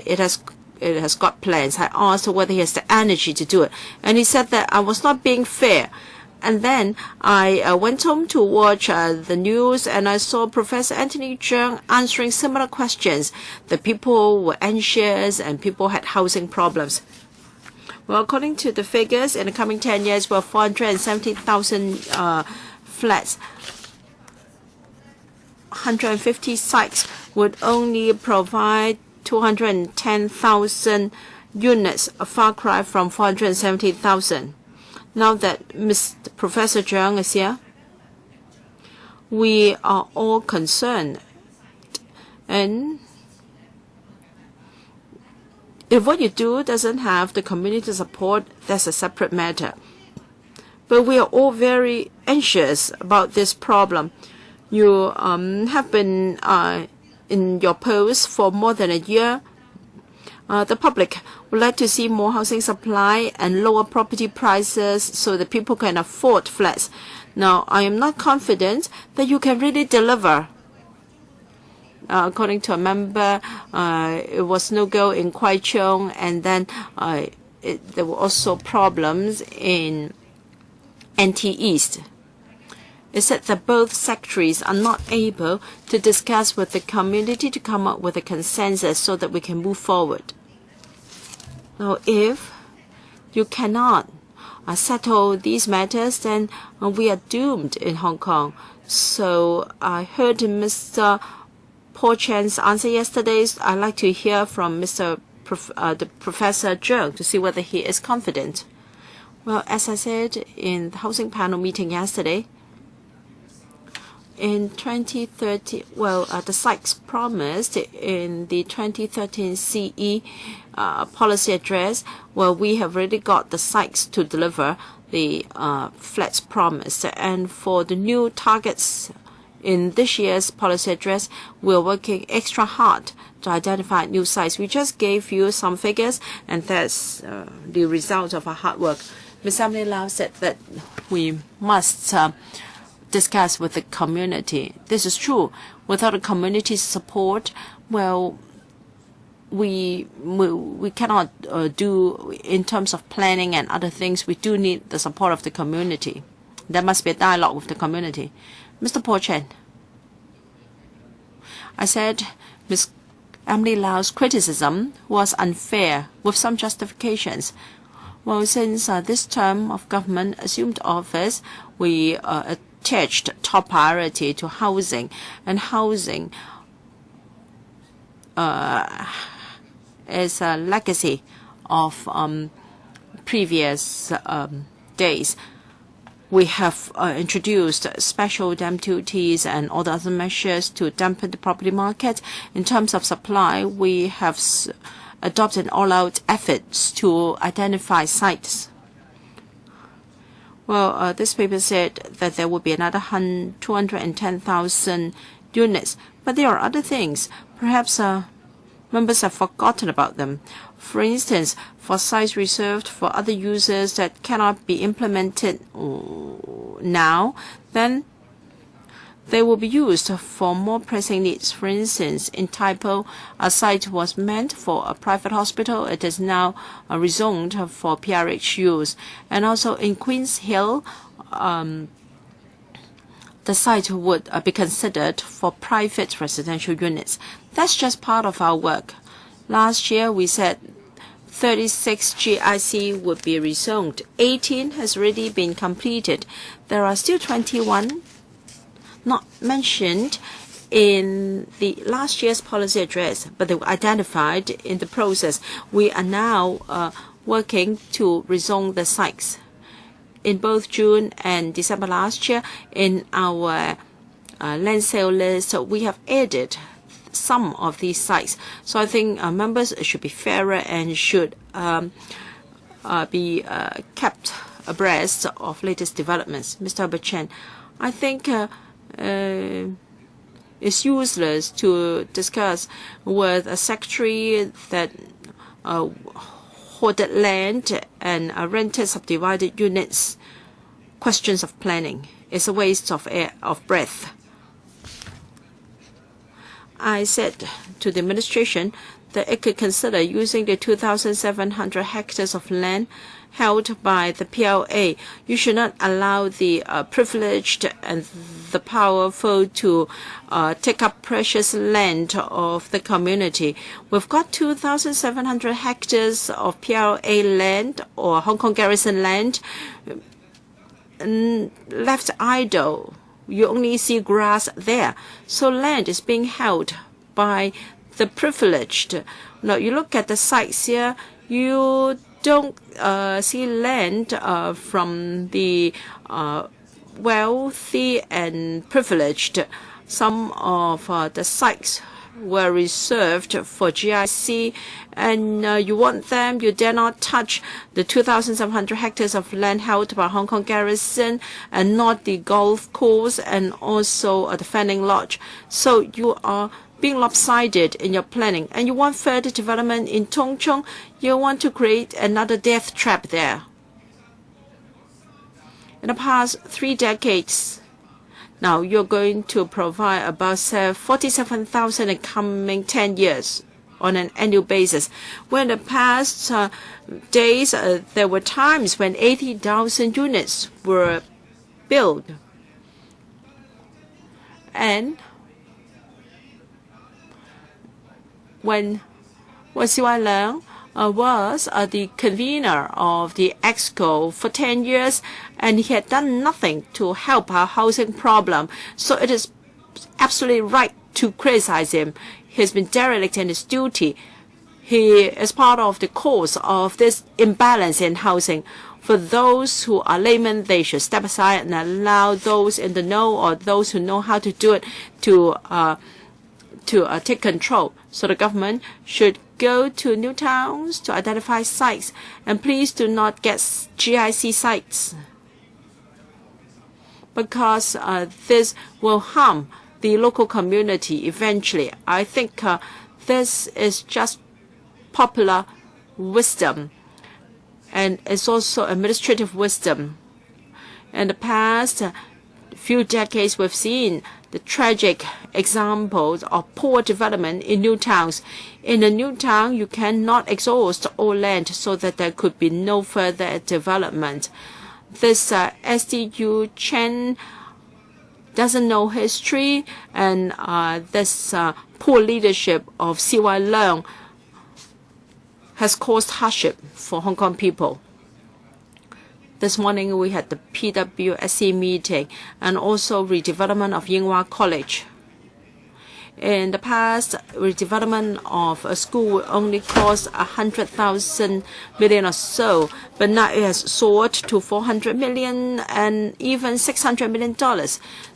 it has got plans. I asked whether he has the energy to do it, and he said that I was not being fair. And then I went home to watch the news, and I saw Professor Anthony Cheung answering similar questions. The people were anxious and people had housing problems. Well, according to the figures, in the coming 10 years, well, 470,000 flats, 150 sites would only provide 210,000 units, a far cry from 470,000. Now that Mr. Professor Cheung is here, we are all concerned. And if what you do doesn't have the community support, that's a separate matter. But we are all very anxious about this problem. You have been in your post for more than a year. The public would like to see more housing supply and lower property prices so that people can afford flats. Now, I am not confident that you can really deliver. According to a member, it was no go in Kwai Chung, and then there were also problems in NT East. It said that both secretaries are not able to discuss with the community to come up with a consensus so that we can move forward. Now, if you cannot settle these matters, then we are doomed in Hong Kong. So I heard Mr. Paul Chen's answer yesterday. I'd like to hear from Professor Cheung to see whether he is confident. Well, as I said in the housing panel meeting yesterday, in 2030, the sites promised in the 2013 CE policy address, we have already got the sites to deliver the flats promised. And for the new targets in this year's policy address, we're working extra hard to identify new sites. We just gave you some figures, and that's the result of our hard work. Ms. Emily Lau said that we must discuss with the community. This is true. Without the community's support, we cannot do in terms of planning and other things. We do need the support of the community. There must be a dialogue with the community. Mr. Paul Chen, I said Ms. Emily Lau's criticism was unfair with some justifications. Well, since this term of government assumed office, we attached top priority to housing, and housing is a legacy of previous days. We have introduced special stamp duties and all the other measures to dampen the property market. In terms of supply, we have adopted all-out efforts to identify sites. Well, this paper said that there will be another 210,000 units, but there are other things. Perhaps members have forgotten about them. For instance, for sites reserved for other users that cannot be implemented now, then they will be used for more pressing needs. For instance, in Tai-Po, a site was meant for a private hospital. It is now rezoned for PRH use. And also in Queen's Hill, the site would be considered for private residential units. That's just part of our work. Last year, we said 36 GIC would be rezoned. 18 has already been completed. There are still 21 not mentioned in the last year's policy address, but they were identified in the process. We are now working to rezone the sites. In both June and December last year, in our land sale list, we have added some of these sites. So I think members should be fairer and should be kept abreast of latest developments. Mr. Chen, I think It's useless to discuss with a secretary that hoarded land and rented subdivided units. Questions of planning. It's a waste of breath. I said to the administration that it could consider using the 2,700 hectares of land held by the PLA. You should not allow the privileged and the powerful to take up precious land of the community. We've got 2,700 hectares of PLA land or Hong Kong garrison land left idle. You only see grass there. So land is being held by the privileged. Now you look at the sites here, you don't see land from the wealthy and privileged. Some of the sites were reserved for GIC, and you want them, you dare not touch the 2,700 hectares of land held by Hong Kong garrison and not the golf course and also the Fanning Lodge. So you are being lopsided in your planning, and you want further development in Tung Chung. You want to create another death trap there. In the past 3 decades, now you're going to provide about 47,000 in the coming 10 years on an annual basis. When in the past days, there were times when 80,000 units were built. And when CY Leung was the convener of the EXCO for 10 years, and he had done nothing to help our housing problem. So it is absolutely right to criticize him. He's been derelict in his duty. He is part of the cause of this imbalance in housing. For those who are laymen, they should step aside and allow those in the know or those who know how to do it to take control. So the government should go to new towns to identify sites, and please do not get GIC sites, because this will harm the local community eventually. I think this is just popular wisdom, and it's also administrative wisdom. In the past few decades, we've seen the tragic examples of poor development in new towns. In a new town, you cannot exhaust all land so that there could be no further development. This SDU Chen doesn't know history, and this poor leadership of CY Leung has caused hardship for Hong Kong people. This morning we had the PWSC meeting and also redevelopment of Yinghua College. In the past, redevelopment of a school only cost 100,000 million or so, but now it has soared to 400 million and even $600 million.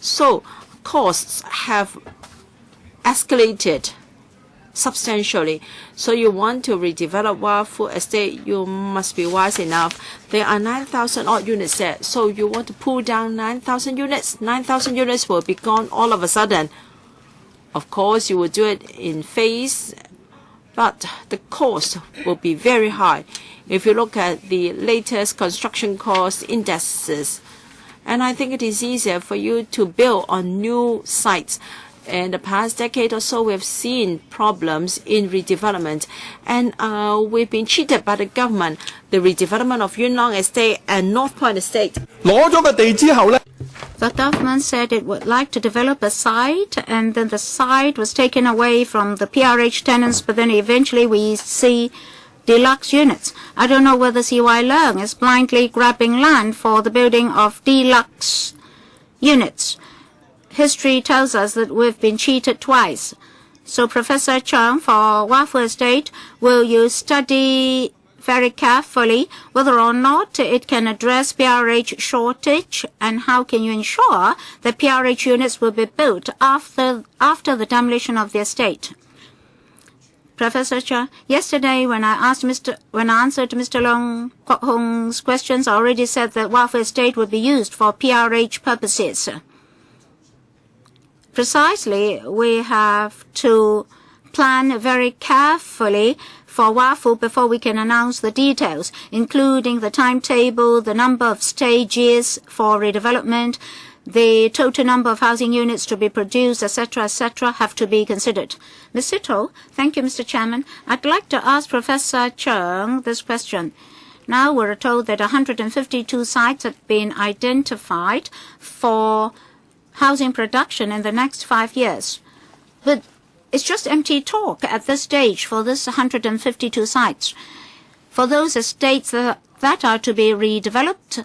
So costs have escalated substantially. So you want to redevelop Wah Fu Estate, you must be wise enough. There are 9,000 odd units there. So you want to pull down 9,000 units. 9,000 units will be gone all of a sudden. Of course, you will do it in phase, but the cost will be very high. If you look at the latest construction cost indexes, and I think it is easier for you to build on new sites. In the past decade or so, we have seen problems in redevelopment, and we've been cheated by the government. The redevelopment of Yuen Long Estate and North Point Estate. The government said it would like to develop a site, and then the site was taken away from the PRH tenants, but then eventually we see deluxe units. I don't know whether CY Leung is blindly grabbing land for the building of deluxe units. History tells us that we've been cheated twice. So Professor Chung, for Wah Fu Estate, will you study very carefully whether or not it can address PRH shortage, and how can you ensure that PRH units will be built after the demolition of the estate? Professor Chung, yesterday when I answered Mr. Leung Kwok Hong's questions, I already said that Wah Fu Estate would be used for PRH purposes. Precisely, we have to plan very carefully for a while before we can announce the details, including the timetable, the number of stages for redevelopment, the total number of housing units to be produced, etc., have to be considered. Mr. To, thank you, Mr. Chairman. I'd like to ask Professor Chung this question. Now we're told that 152 sites have been identified for housing production in the next 5 years. But it's just empty talk at this stage for this 152 sites. For those estates that are to be redeveloped,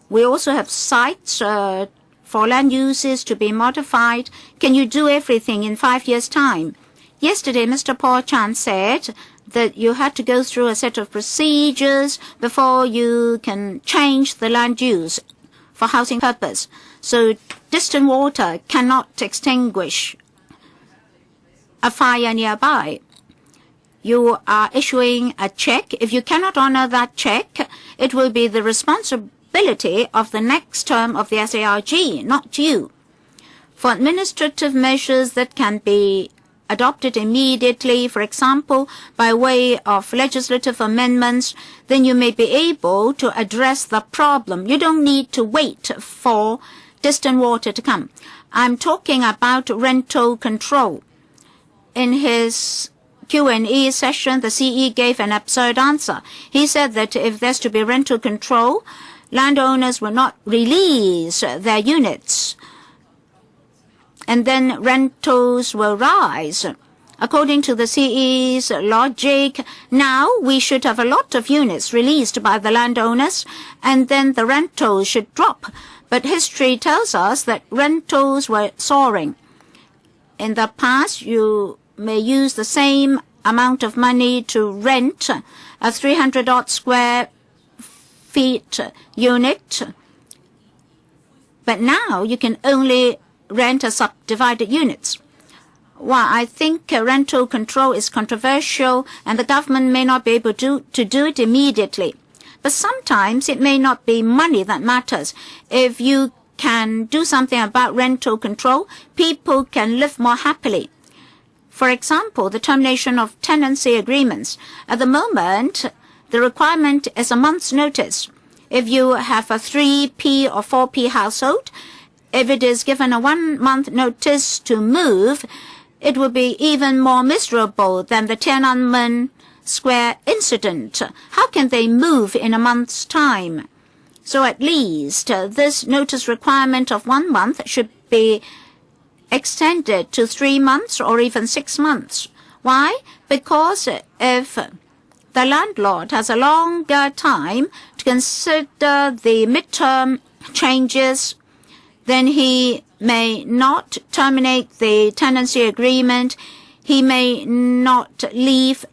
we also have sites for land uses to be modified. Can you do everything in 5 years' time? Yesterday, Mr. Paul Chan said that you had to go through a set of procedures before you can change the land use for housing purpose. So distant water cannot extinguish a fire nearby. You are issuing a check. If you cannot honor that check, it will be the responsibility of the next term of the SARG, not you. For administrative measures that can be adopted immediately, for example, by way of legislative amendments, then you may be able to address the problem. You don't need to wait for distant water to come. I'm talking about rental control. In his Q&A session, the CE gave an absurd answer. He said that if there's to be rental control, landowners will not release their units, and then rentals will rise. According to the CE's logic, now we should have a lot of units released by the landowners, and then the rentals should drop. But history tells us that rentals were soaring. In the past, you may use the same amount of money to rent a 300-odd square feet unit, but now you can only rent a subdivided units. Well, I think rental control is controversial, and the government may not be able to do it immediately. But sometimes it may not be money that matters. If you can do something about rental control, people can live more happily. For example, the termination of tenancy agreements. At the moment, the requirement is a month's notice. If you have a 3P or 4P household, if it is given a 1-month notice to move, it will be even more miserable than the Tiananmen Square incident. How can they move in a month's time? So at least this notice requirement of 1 month should be extended to 3 months or even 6 months. Why? Because if the landlord has a longer time to consider the midterm changes, then he may not terminate the tenancy agreement. He may not leave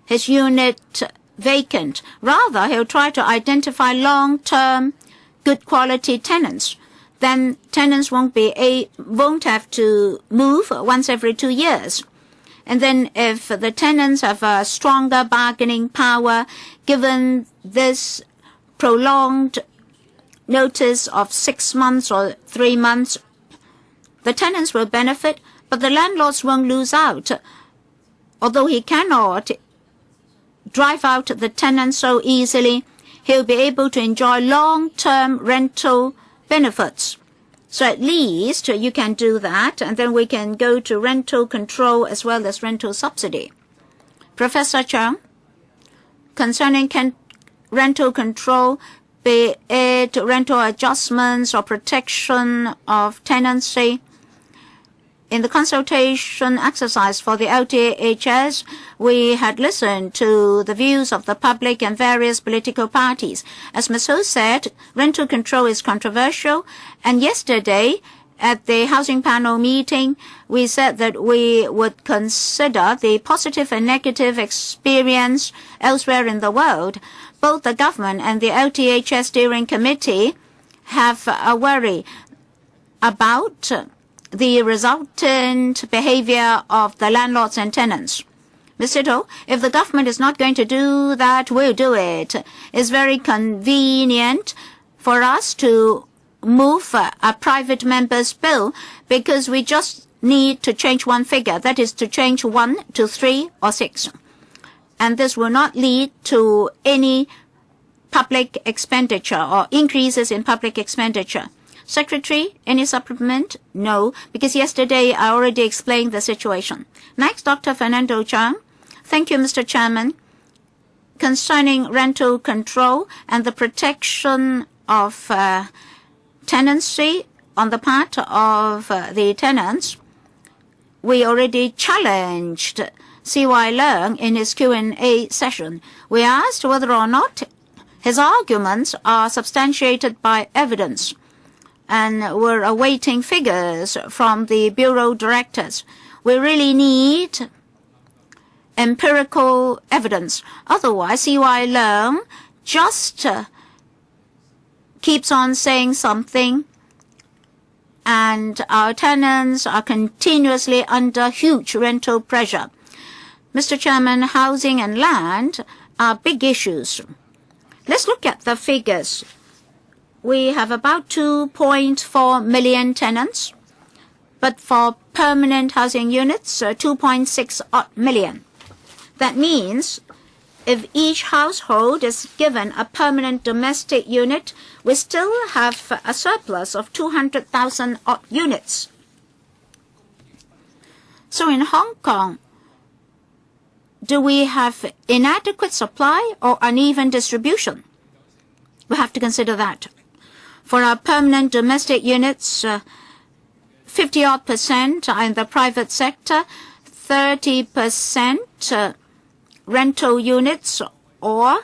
his unit vacant. Rather, he'll try to identify long-term, good-quality tenants. Then tenants won't have to move once every 2 years. And then if the tenants have a stronger bargaining power, given this prolonged notice of 6 months or 3 months, the tenants will benefit, but the landlords won't lose out. Although he cannot drive out the tenants so easily, he'll be able to enjoy long-term rental benefits. So at least you can do that, and then we can go to rental control as well as rental subsidy. Professor Chung, concerning rental control, be it rental adjustments or protection of tenancy, in the consultation exercise for the LTHS, we had listened to the views of the public and various political parties. As Ms. Ho said, rental control is controversial, and yesterday at the housing panel meeting, we said that we would consider the positive and negative experience elsewhere in the world. Both the government and the LTHS steering committee have a worry about the resultant behavior of the landlords and tenants. Mr. To, if the government is not going to do that, we'll do it. It's very convenient for us to move a private member's bill because we just need to change one figure, that is to change 1 to 3 or 6. And this will not lead to any public expenditure or increases in public expenditure. Secretary, any supplement? No, because yesterday I already explained the situation. Next, Dr. Fernando Chang. Thank you, Mr. Chairman. Concerning rental control and the protection of tenancy on the part of the tenants, we already challenged C.Y. Leung in his Q&A session. We asked whether or not his arguments are substantiated by evidence, and we're awaiting figures from the bureau directors. We really need empirical evidence. Otherwise, C.Y. Leung just keeps on saying something, and our tenants are continuously under huge rental pressure. Mr. Chairman, housing and land are big issues. Let's look at the figures. We have about 2.4 million tenants, but for permanent housing units, 2.6 million. That means if each household is given a permanent domestic unit, we still have a surplus of 200,000 units. So in Hong Kong, do we have inadequate supply or uneven distribution? We have to consider that. For our permanent domestic units, 50% are in the private sector, 30% rental units or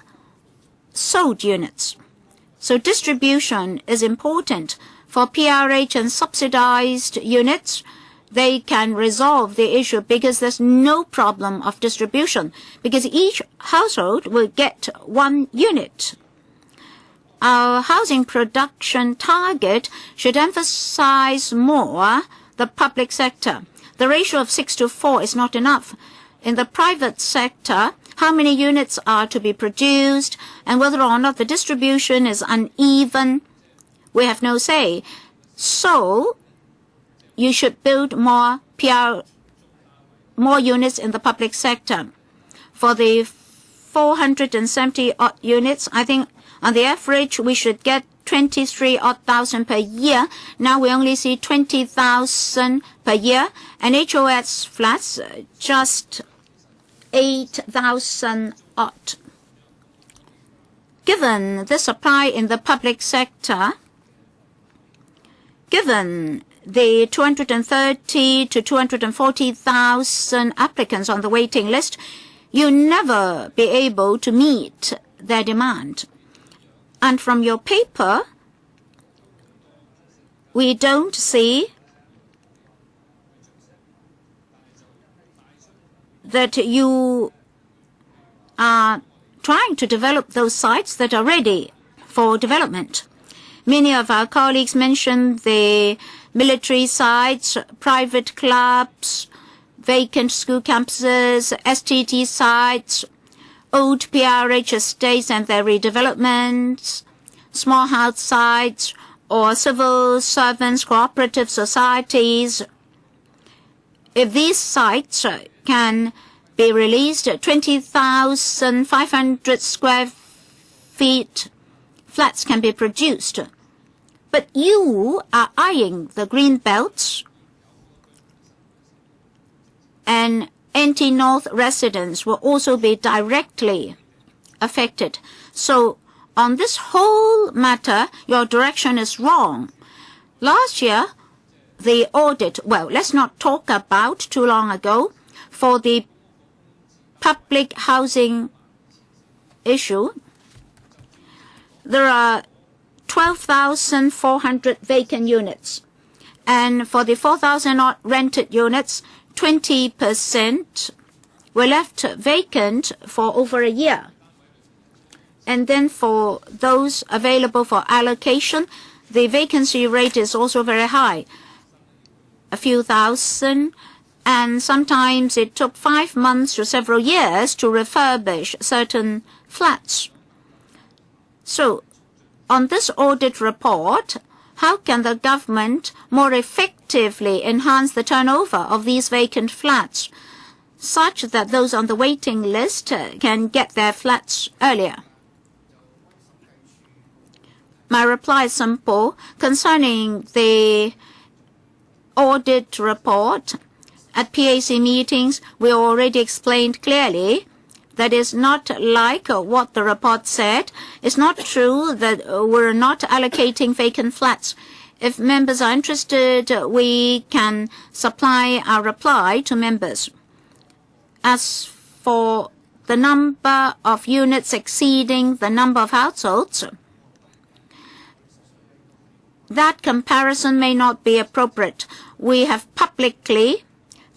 sold units. So distribution is important. For PRH and subsidized units, they can resolve the issue because there's no problem of distribution, because each household will get one unit. Our housing production target should emphasize more the public sector. The ratio of 6 to 4 is not enough. In the private sector, how many units are to be produced and whether or not the distribution is uneven, we have no say. So you should build more units in the public sector. For the 470 units, I think on the average we should get 23,000 per year. Now we only see 20,000 per year, and HOS flats just 8,000 odd. Given the supply in the public sector, given the 230 to 240,000 applicants on the waiting list, you never be able to meet their demand. And from your paper, we don't see that you are trying to develop those sites that are ready for development. Many of our colleagues mentioned the military sites, private clubs, vacant school campuses, STT sites, old PRH estates and their redevelopments, small house sites, or civil servants, cooperative societies. If these sites can be released, 20,500 square feet flats can be produced. But you are eyeing the green belts, and NT-North residents will also be directly affected. So on this whole matter, your direction is wrong. Last year, the audit, well, let's not talk about too long ago, for the public housing issue, there are 12,400 vacant units. And for the 4,000 odd rented units, 20% were left vacant for over a year. And then for those available for allocation, the vacancy rate is also very high, a few thousand, and sometimes it took 5 months to several years to refurbish certain flats. So on this audit report, How can the government more effectively enhance the turnover of these vacant flats, such that those on the waiting list can get their flats earlier? My reply is simple. Concerning the audit report, at PAC meetings, we already explained clearly that is not like what the report said. It's not true that we're not allocating vacant flats. If members are interested, we can supply our reply to members. As for the number of units exceeding the number of households, that comparison may not be appropriate. We have publicly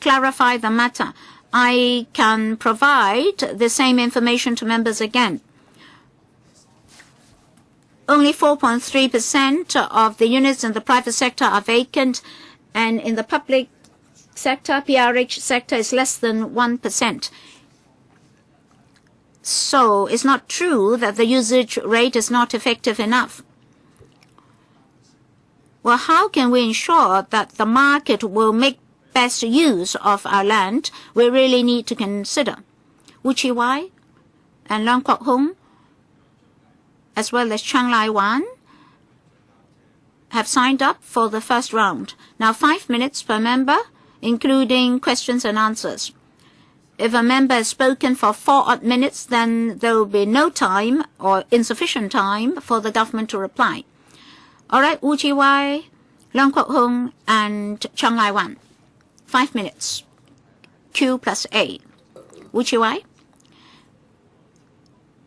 clarified the matter. I can provide the same information to members again. Only 4.3% of the units in the private sector are vacant, and in the public sector, PRH sector, is less than 1%. So it's not true that the usage rate is not effective enough. Well, how can we ensure that the market will make best use of our land? We really need to consider. II.II and Leung Kwok Hung, as well as Chang Lai Wan, have signed up for the first round. Now 5 minutes per member, including questions and answers. If a member has spoken for 4 odd minutes, then there will be no time or insufficient time for the government to reply. All right, II.II, Leung Kwok Hung, and Chang Lai Wan. 5 minutes. Q plus A. II.II.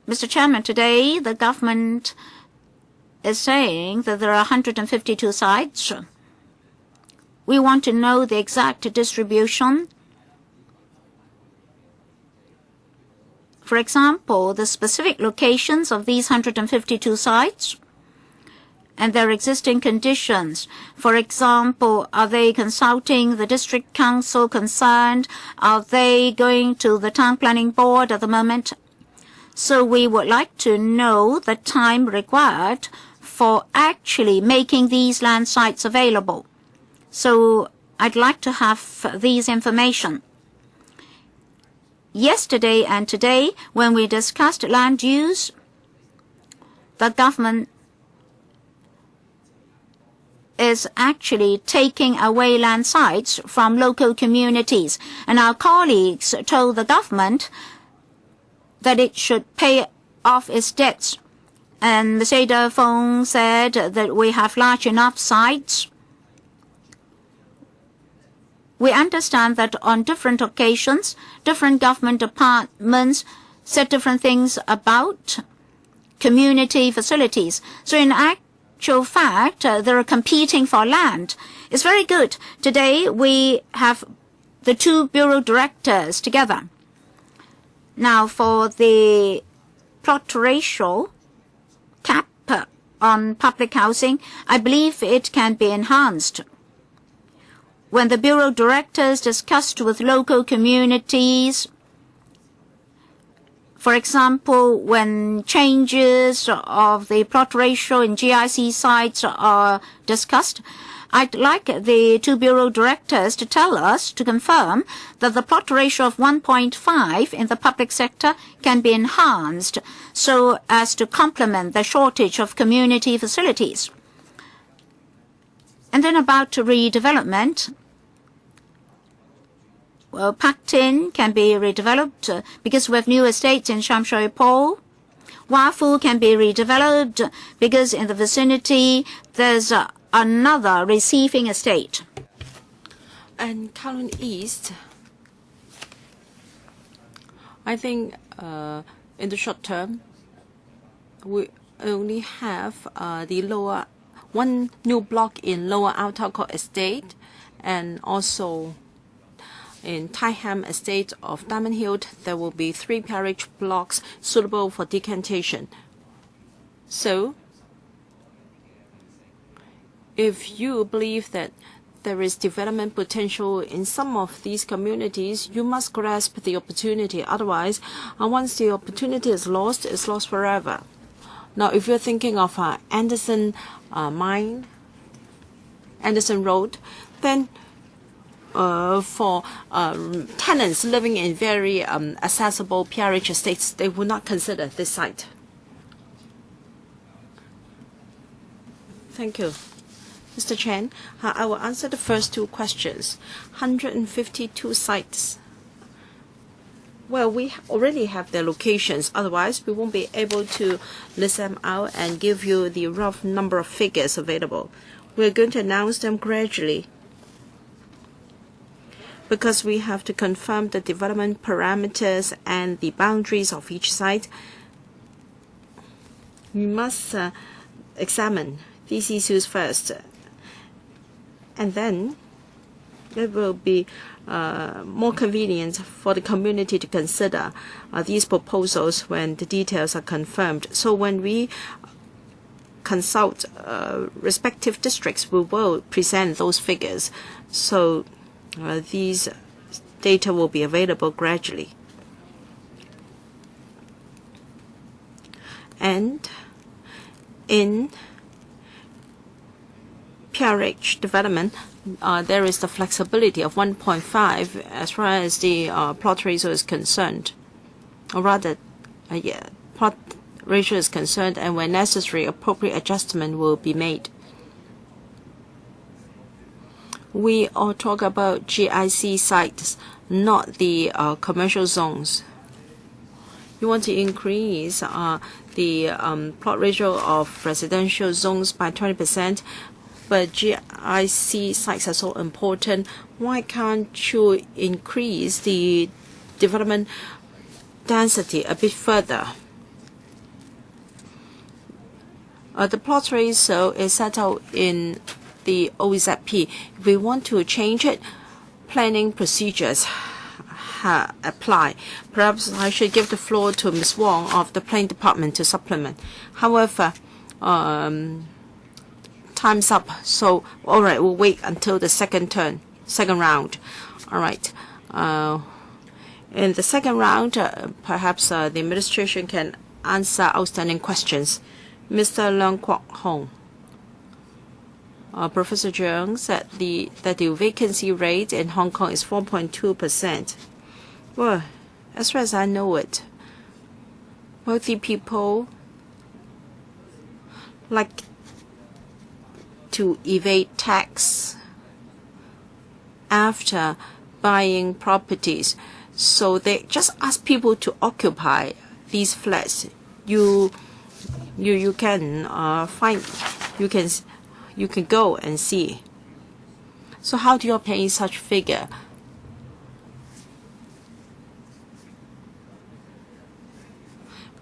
Mr. Chairman, today the government is saying that there are 152 sites. We want to know the exact distribution. For example, the specific locations of these 152 sites and their existing conditions. For example, are they consulting the district council concerned? Are they going to the town planning board at the moment? So we would like to know the time required for actually making these land sites available. So I'd like to have these information. Yesterday and today, when we discussed land use, the government is actually taking away land sites from local communities. And our colleagues told the government that it should pay off its debts. And Ms. Ada Fong said that we have large enough sites. We understand that on different occasions, different government departments said different things about community facilities. So in actual fact, they're competing for land. It's very good. Today, we have the 2 bureau directors together. Now, for the plot ratio cap on public housing, I believe it can be enhanced. When the bureau directors discussed with local communities, for example, when changes of the plot ratio in GIC sites are discussed, I'd like the 2 bureau directors to tell us, to confirm, that the plot ratio of 1.5 in the public sector can be enhanced so as to complement the shortage of community facilities. And then about redevelopment. Well, Pak Tin can be redeveloped because we have new estates in Sham Shui Po. Wah Fu can be redeveloped because in the vicinity there's another receiving estate. And Kowloon East, I think in the short term, we only have the lower, one new block in Lower Outer Court Estate, and also in Tai Ham Estate of Diamond Hill, there will be 3 parish blocks suitable for decantation. So, if you believe that there is development potential in some of these communities, you must grasp the opportunity. Otherwise, once the opportunity is lost, it's lost forever. Now, if you're thinking of Anderson mine Anderson Road, then for tenants living in very accessible PRH estates, they will not consider this site. Thank you. Mr. Chen, I will answer the first two questions. 152 sites. Well, we already have their locations. Otherwise, we won't be able to list them out and give you the rough number of figures available. We're going to announce them gradually, because we have to confirm the development parameters and the boundaries of each site. We must examine these issues first, and then it will be more convenient for the community to consider these proposals when the details are confirmed. So when we consult respective districts, we will present those figures. So these data will be available gradually. And in PRH development, there is the flexibility of 1.5 as far as the plot ratio is concerned, or rather, plot ratio is concerned, and when necessary, appropriate adjustment will be made. We all talk about GIC sites, not the commercial zones. You want to increase the plot ratio of residential zones by 20%, but GIC sites are so important. Why can't you increase the development density a bit further? The plot ratio is set out in the OZP. If we want to change it, planning procedures apply. Perhaps I should give the floor to Ms. Wong of the Planning Department to supplement. However, time's up, so all right, we'll wait until the second round. All right. In the second round, perhaps the administration can answer outstanding questions. Mr. Leung Kwok Hong. Professor Zhang said that the vacancy rate in Hong Kong is 4.2%. Well, as far as I know it, wealthy people like to evade tax after buying properties, so they just ask people to occupy these flats. You can find, you can go and see. So how do you obtain such figure?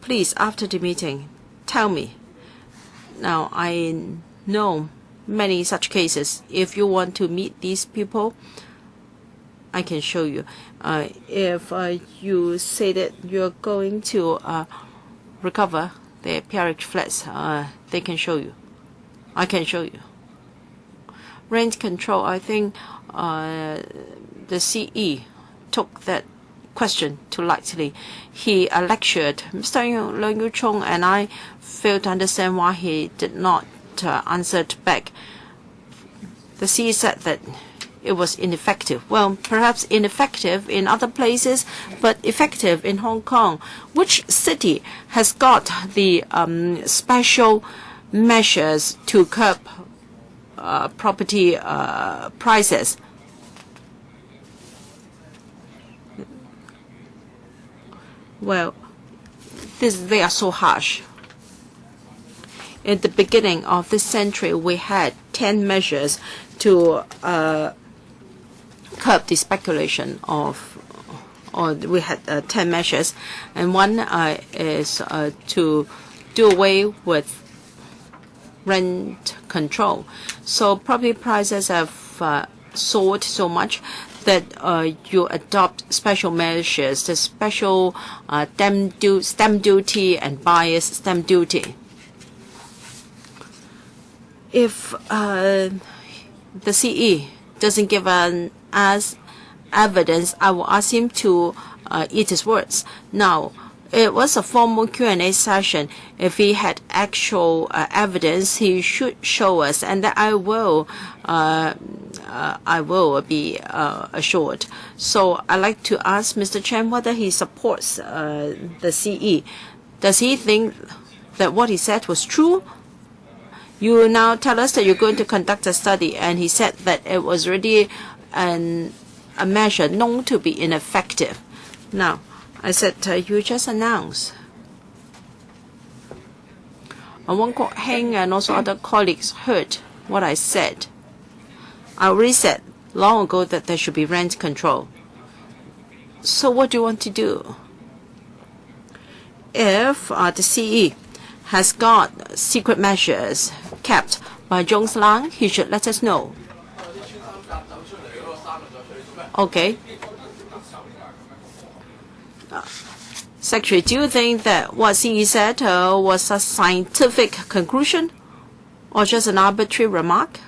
Please, after the meeting, tell me. Now, I know many such cases. If you want to meet these people, I can show you. If you say that you're going to recover the PRH flats, they can show you. I can show you. Rent control, I think the CE took that question too lightly. He lectured. Mr. Leung Yu-chung and I failed to understand why he did not answer back. The CE said that it was ineffective. Well, perhaps ineffective in other places, but effective in Hong Kong. Which city has got the special measures to curb property prices? Well, they are so harsh. At the beginning of this century, we had 10 measures to curb the speculation of, or we had 10 measures, and one is to do away with rent control. So property prices have soared so much that you adopt special measures, the special stamp duty and buyer's stamp duty. If the CE doesn't give us evidence, I will ask him to eat his words. Now, it was a formal Q&A session. If he had actual evidence, he should show us, and that I will be assured. So I'd like to ask Mr. Chen whether he supports the CE. Does he think that what he said was true? You now tell us that you're going to conduct a study, and he said that it was already a measure known to be ineffective. Now, I said, you just announced. Wang Kok Heng and also other colleagues heard what I said. I already said long ago that there should be rent control. So what do you want to do? If the CE has got secret measures kept by Zhong Lang, he should let us know. Okay. Secretary, do you think that what CE said was a scientific conclusion or just an arbitrary remark?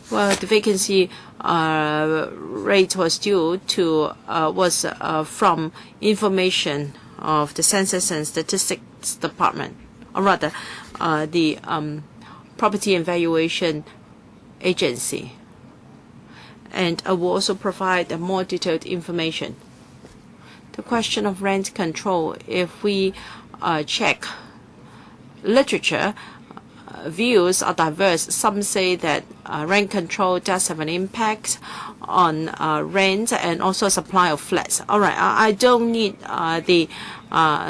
Well, the vacancy rate was due to from information of the Census and Statistics Department, or rather, the Property and Valuation Agency. And I will also provide more detailed information. The question of rent control, if we check literature, views are diverse. Some say that rent control does have an impact on rent and also supply of flats. All right, I don't need the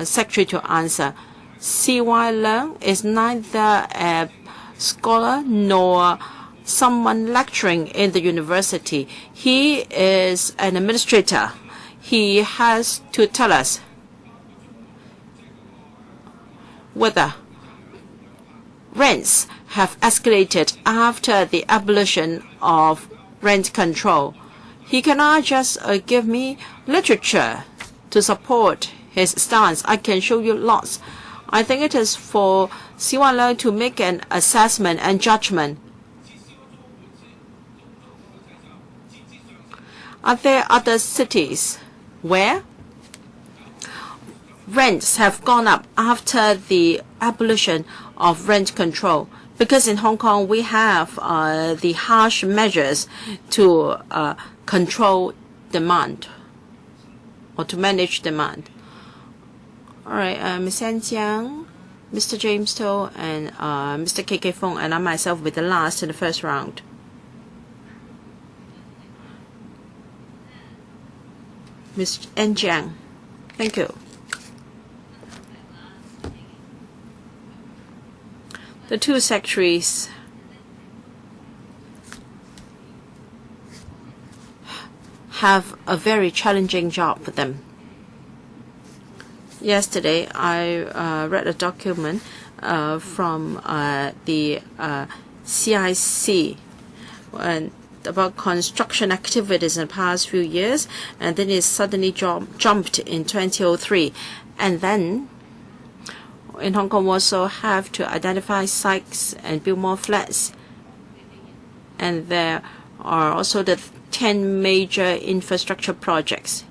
secretary to answer. C.Y. Leung is neither a scholar nor someone lecturing in the university. He is an administrator. He has to tell us whether rents have escalated after the abolition of rent control. He cannot just give me literature to support his stance. I can show you lots. I think it is for C.Y. Leung to make an assessment and judgment. Are there other cities where rents have gone up after the abolition of rent control? Because in Hong Kong, we have the harsh measures to control demand or to manage demand. All right, Ms. An Jiang, Mr. James To, and Mr. K.K. Fong, and I myself will be the last in the first round. Ms. An Jiang, thank you. The two secretaries have a very challenging job for them. Yesterday, I read a document from the CIC about construction activities in the past few years, and then it suddenly jumped in 2003. And then in Hong Kong, we also have to identify sites and build more flats. And there are also the 10 major infrastructure projects.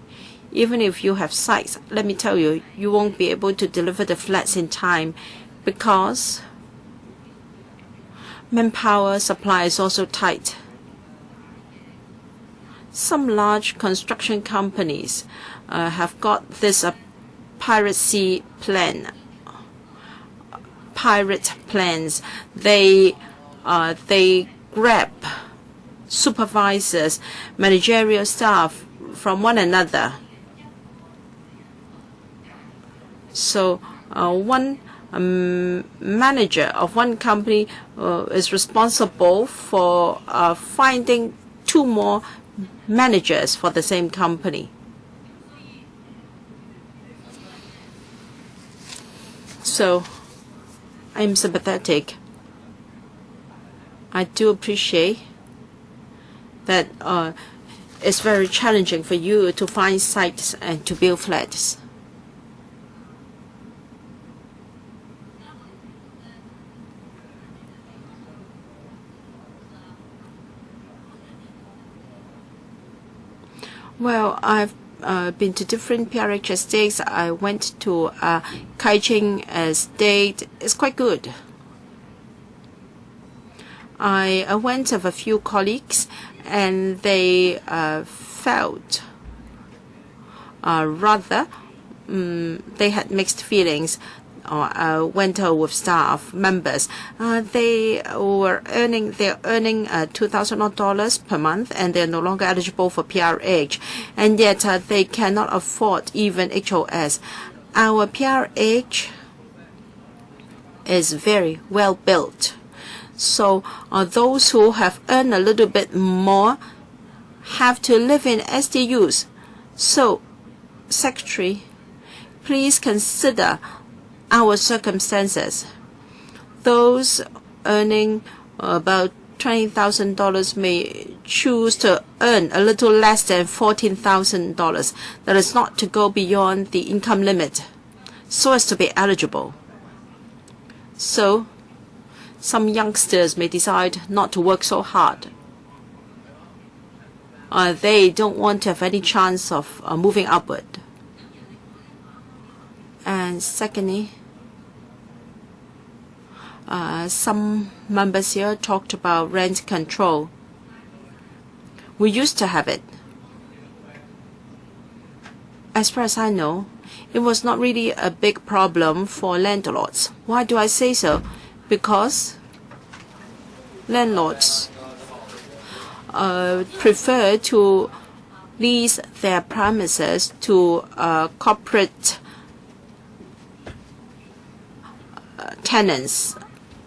Even if you have sites, let me tell you, you won't be able to deliver the flats in time because manpower supply is also tight. Some large construction companies have got this pirate plans. They grab supervisors, managerial staff from one another. So one manager of one company is responsible for finding 2 more managers for the same company. So I'm sympathetic. I do appreciate that it's very challenging for you to find sites and to build flats. Well, I've been to different PRH estates. I went to Kaiching estate. It's quite good. I went with a few colleagues, and they felt rather they had mixed feelings. Went with staff members. They're earning $2,000 per month, and they're no longer eligible for PRH, and yet they cannot afford even HOS. Our PRH is very well built, so those who have earned a little bit more have to live in SDUs. So, Secretary, please consider our circumstances. Those earning about $20,000 may choose to earn a little less than $14,000. That is not to go beyond the income limit so as to be eligible. So some youngsters may decide not to work so hard. They don't want to have any chance of moving upward. And secondly, some members here talked about rent control. We used to have it. As far as I know, it was not really a big problem for landlords. Why do I say so? Because landlords prefer to lease their premises to corporate tenants.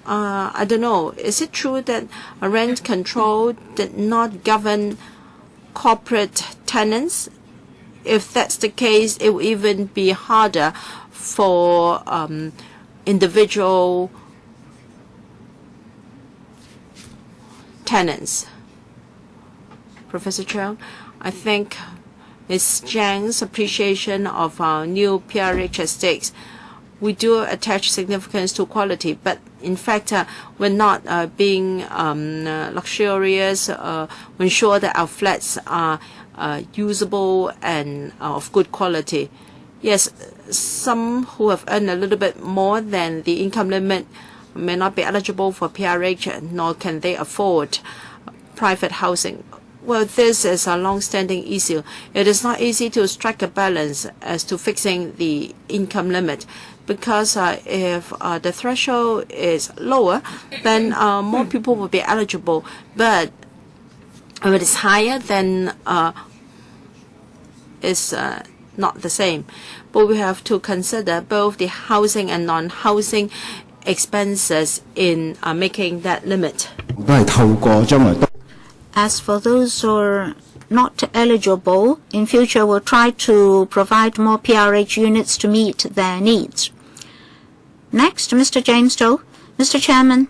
I don't know. Is it true that rent control did not govern corporate tenants? If that's the case, it will even be harder for individual tenants. Professor Cheung, I think Ms. Jiang's appreciation of our new PRH estates. We do attach significance to quality, but in fact, we're not being luxurious. We ensure that our flats are usable and of good quality. Yes, some who have earned a little bit more than the income limit may not be eligible for PRH, nor can they afford private housing. Well, this is a long-standing issue. It is not easy to strike a balance as to fixing the income limit, because if the threshold is lower, then more people will be eligible. But if it is higher, then it's not the same. But we have to consider both the housing and non-housing expenses in making that limit. As for those who are not eligible, in future we'll try to provide more PRH units to meet their needs. Next, Mr. James Doe. Mr. Chairman,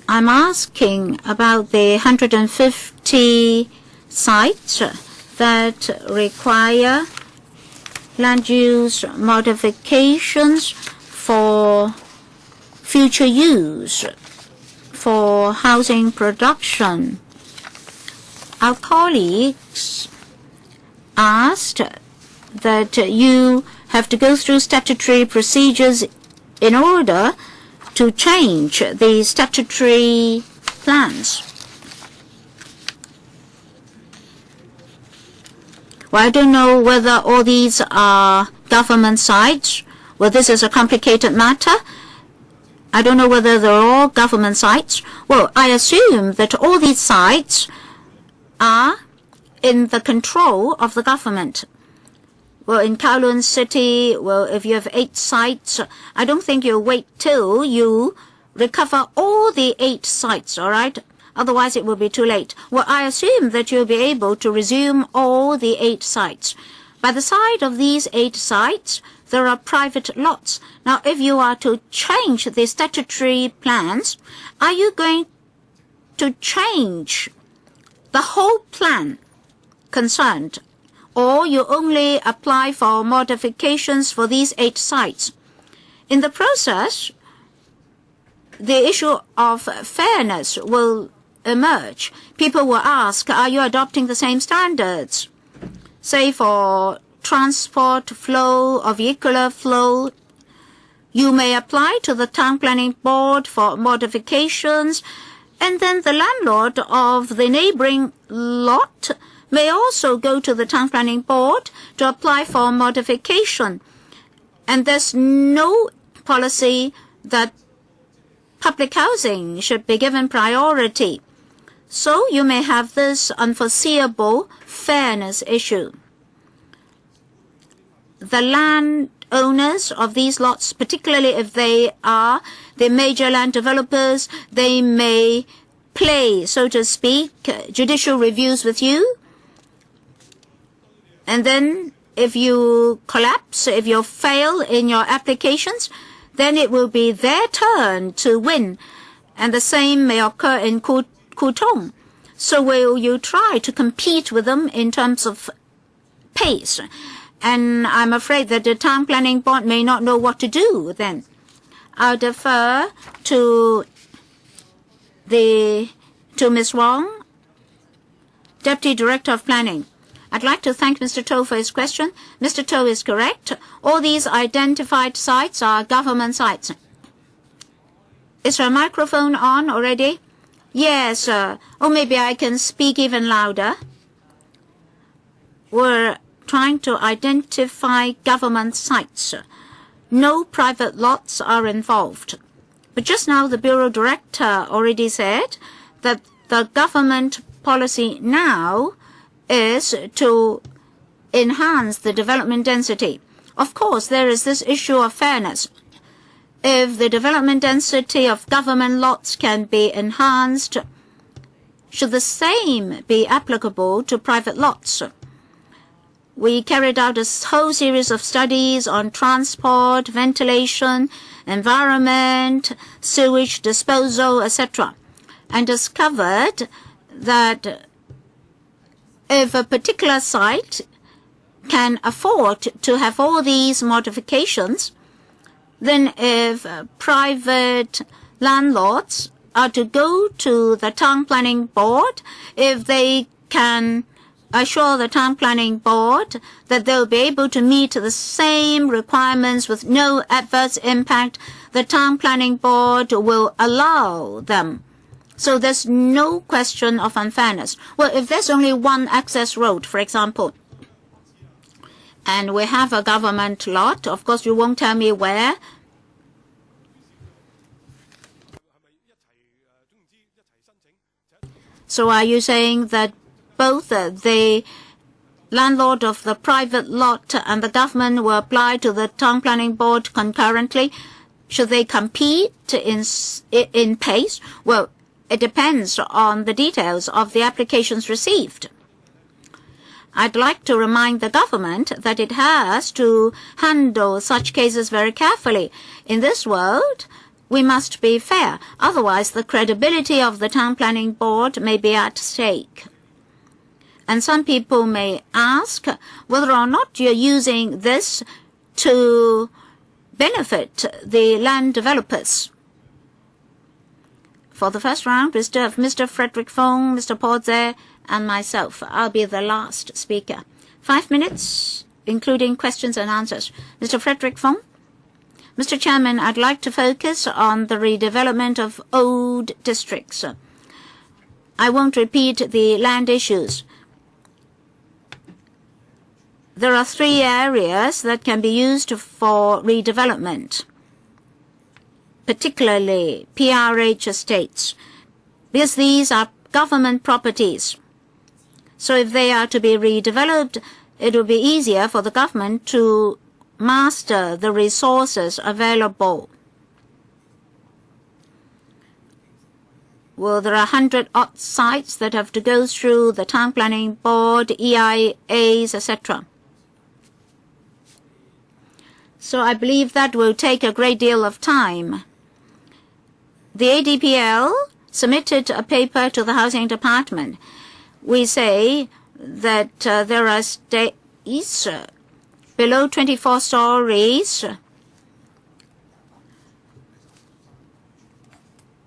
I'm asking about the 150 sites that require land use modifications for future use for housing production. Our colleagues asked that you have to go through statutory procedures in order to change the statutory plans. Well, I don't know whether all these are government sites. Well, this is a complicated matter. I don't know whether they're all government sites. Well, I assume that all these sites are in the control of the government. Well, in Kowloon City, well, if you have 8 sites, I don't think you'll wait till you recover all the 8 sites, all right? Otherwise, it will be too late. Well, I assume that you'll be able to resume all the 8 sites. By the side of these 8 sites, there are private lots. Now, if you are to change the statutory plans, are you going to change the whole plan concerned, or you only apply for modifications for these 8 sites? In the process, the issue of fairness will emerge. People will ask, are you adopting the same standards? say for transport flow or vehicular flow, you may apply to the town planning board for modifications, and then the landlord of the neighboring lot may also go to the town planning board to apply for modification. And there's no policy that public housing should be given priority. So you may have this unforeseeable fairness issue. The landowners of these lots, particularly if they are the major land developers, they may play, so to speak, judicial reviews with you. And then if you collapse, if you fail in your applications, then it will be their turn to win. And the same may occur in Kutong. So will you try to compete with them in terms of pace? And I'm afraid that the town planning board may not know what to do then. I'll defer to Ms. Wong, Deputy Director of Planning. I'd like to thank Mr. To for his question. Mr. To is correct. All these identified sites are government sites. Is her microphone on already? Yes, or maybe I can speak even louder. We're trying to identify government sites. No private lots are involved. But just now the Bureau Director already said that the government policy now is to enhance the development density. Of course, there is this issue of fairness. If the development density of government lots can be enhanced, should the same be applicable to private lots? We carried out a whole series of studies on transport, ventilation, environment, sewage disposal, etc., and discovered that if a particular site can afford to have all these modifications, then if private landlords are to go to the town planning board, if they can assure the town planning board that they'll be able to meet the same requirements with no adverse impact, the town planning board will allow them. So there's no question of unfairness. Well, if there's only one access road, for example, and we have a government lot, of course you won't tell me where. So are you saying that both the landlord of the private lot and the government will apply to the town planning board concurrently? Should they compete in pace? Well, it depends on the details of the applications received. I'd like to remind the government that it has to handle such cases very carefully. In this world, we must be fair. Otherwise, the credibility of the town planning board may be at stake. And some people may ask whether or not you're using this to benefit the land developers. For the first round, we still have Mr. Frederick Fong, Mr. Paul Tse, and myself. I'll be the last speaker. 5 minutes, including questions and answers. Mr. Frederick Fong. Mr. Chairman, I'd like to focus on the redevelopment of old districts. I won't repeat the land issues. There are 3 areas that can be used for redevelopment, particularly PRH estates, because these are government properties. So if they are to be redeveloped, it will be easier for the government to master the resources available. Well, there are 100-odd sites that have to go through the town planning board, EIAs, etc. So I believe that will take a great deal of time. The ADPL submitted a paper to the Housing Department. We say that there are estates below 24 stories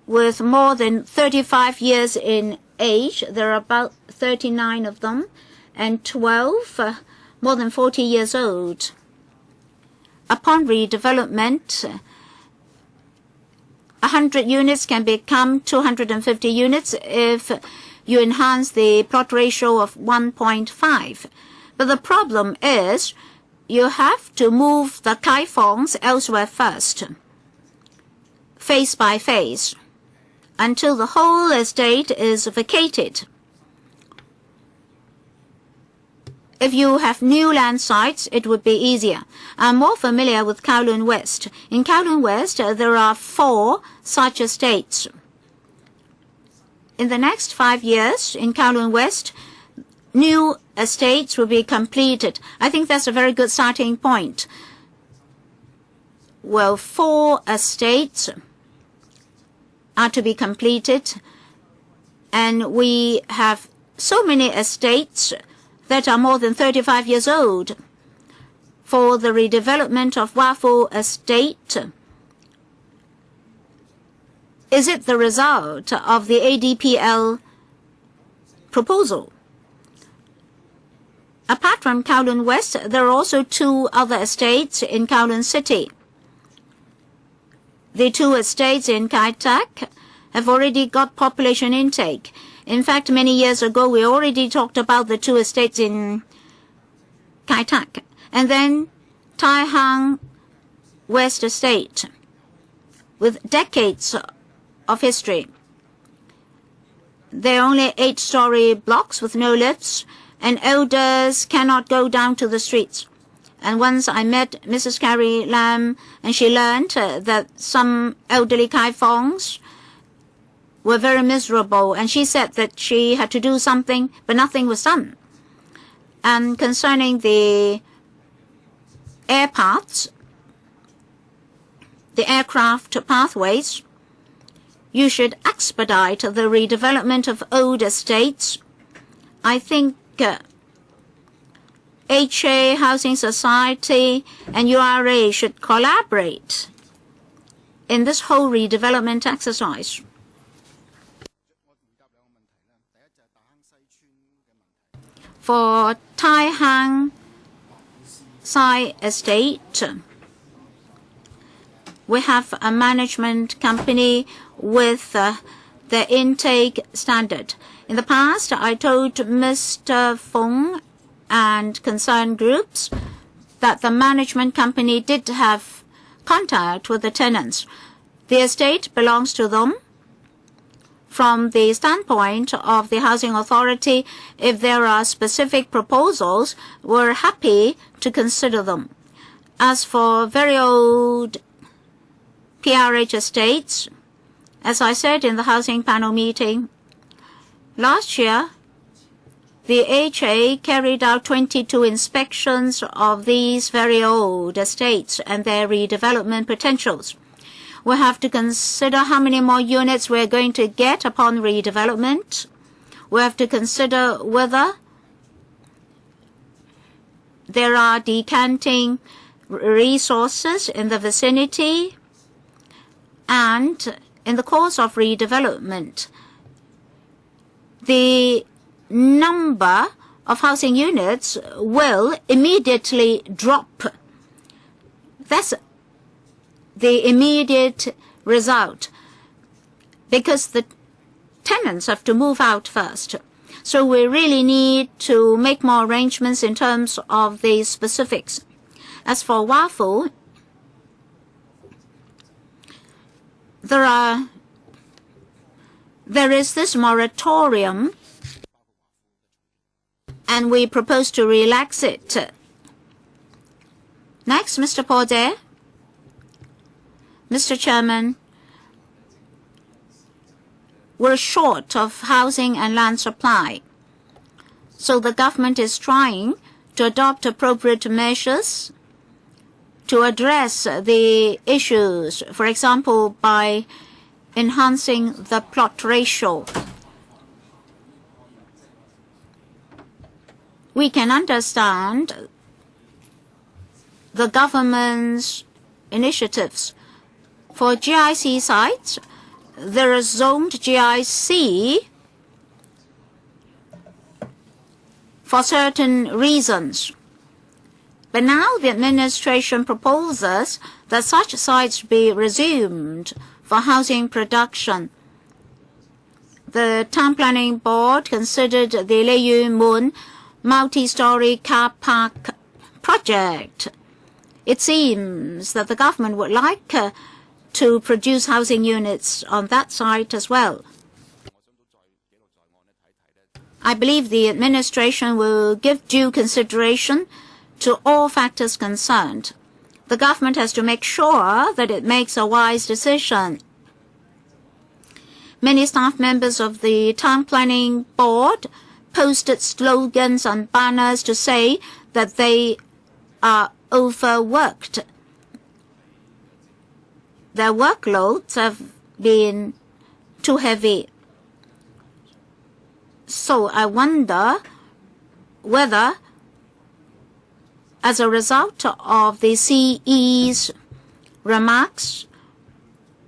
with more than 35 years in age. There are about 39 of them. and 12, more than 40 years old. Upon redevelopment, 100 units can become 250 units if you enhance the plot ratio of 1.5. But the problem is you have to move the kaifongs elsewhere first, phase by phase, until the whole estate is vacated. If you have new land sites, it would be easier. I'm more familiar with Kowloon West. In Kowloon West, there are 4 such estates. In the next 5 years, in Kowloon West, new estates will be completed. I think that's a very good starting point. Well, 4 estates are to be completed, and we have so many estates that are more than 35 years old. For the redevelopment of Wafu Estate, is it the result of the ADPL proposal? Apart from Kowloon West, there are also 2 other estates in Kowloon City. The 2 estates in Kai Tak have already got population intake. In fact, many years ago, we already talked about the 2 estates in Kai Tak. And then Tai Hang West Estate, with decades of history. They're only 8-story blocks with no lifts, and elders cannot go down to the streets. And once I met Mrs. Carrie Lam, and she learned that some elderly kaifongs were very miserable, and she said that she had to do something, but nothing was done. And concerning the air paths, the aircraft pathways, you should expedite the redevelopment of old estates. I think HA Housing Society and URA should collaborate in this whole redevelopment exercise. For Tai Hang Sai Estate, we have a management company with the intake standard. In the past, I told Mr. Fong and concerned groups that the management company did have contact with the tenants. The estate belongs to them. From the standpoint of the Housing Authority, if there are specific proposals, we're happy to consider them. As for very old PRH estates, as I said in the housing panel meeting, last year, the HA carried out 22 inspections of these very old estates and their redevelopment potentials. We have to consider how many more units we're going to get upon redevelopment. We have to consider whether there are decanting resources in the vicinity, and in the course of redevelopment, the number of housing units will immediately drop. That's the immediate result, because the tenants have to move out first. So we really need to make more arrangements in terms of the specifics. As for Wafu, there is this moratorium, and we propose to relax it. Next, Mr. Porde. Mr. Chairman, we're short of housing and land supply. So the government is trying to adopt appropriate measures to address the issues, for example, by enhancing the plot ratio. We can understand the government's initiatives. For GIC sites, there is zoned GIC for certain reasons. But now the administration proposes that such sites be resumed for housing production. The Town Planning Board considered the Lei Yue Mun multi-story car park project. It seems that the government would like to produce housing units on that site as well. I believe the administration will give due consideration to all factors concerned. The government has to make sure that it makes a wise decision. Many staff members of the Town Planning Board posted slogans on banners to say that they are overworked. Their workloads have been too heavy. So I wonder whether, as a result of the CE's remarks,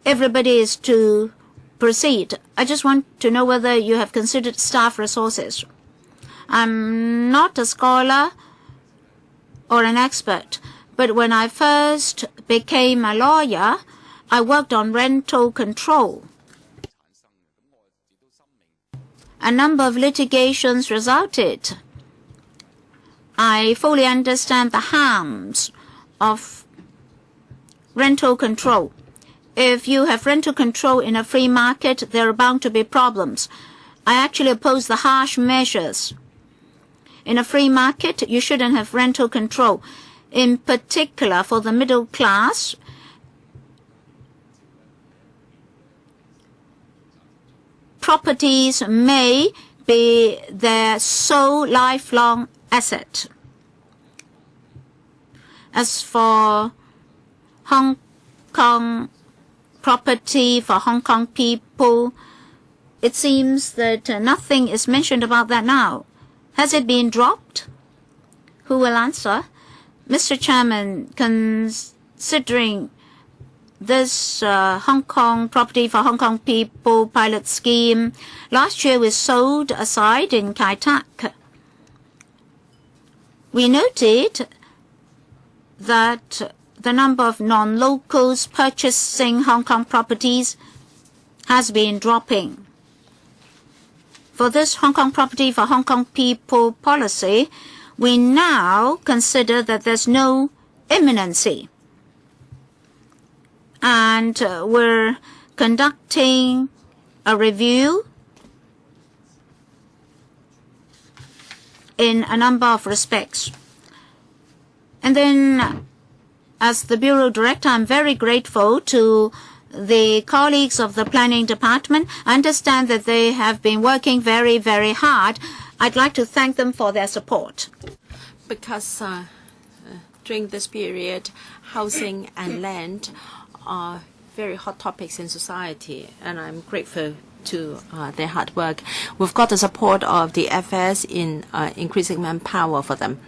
everybody is to proceed. I just want to know whether you have considered staff resources. I'm not a scholar or an expert, but when I first became a lawyer, I worked on rental control. A number of litigations resulted. I fully understand the harms of rental control. If you have rental control in a free market, there are bound to be problems. I actually oppose the harsh measures. In a free market, you shouldn't have rental control. In particular, for the middle class, properties may be their sole lifelong asset. As for Hong Kong property for Hong Kong people, it seems that nothing is mentioned about that now. Has it been dropped? Who will answer? Mr. Chairman, considering this Hong Kong property for Hong Kong people pilot scheme, last year we sold a site in Kai Tak. We noted that the number of non-locals purchasing Hong Kong properties has been dropping. For this Hong Kong property for Hong Kong people policy, we now consider that there's no imminency. And we're conducting a review in a number of respects. And then, as the Bureau Director, I'm very grateful to the colleagues of the Planning Department. I understand that they have been working very, very hard. I'd like to thank them for their support. Because during this period, housing and land are very hot topics in society, and I'm grateful to their hard work. We've got the support of the FS in increasing manpower for them.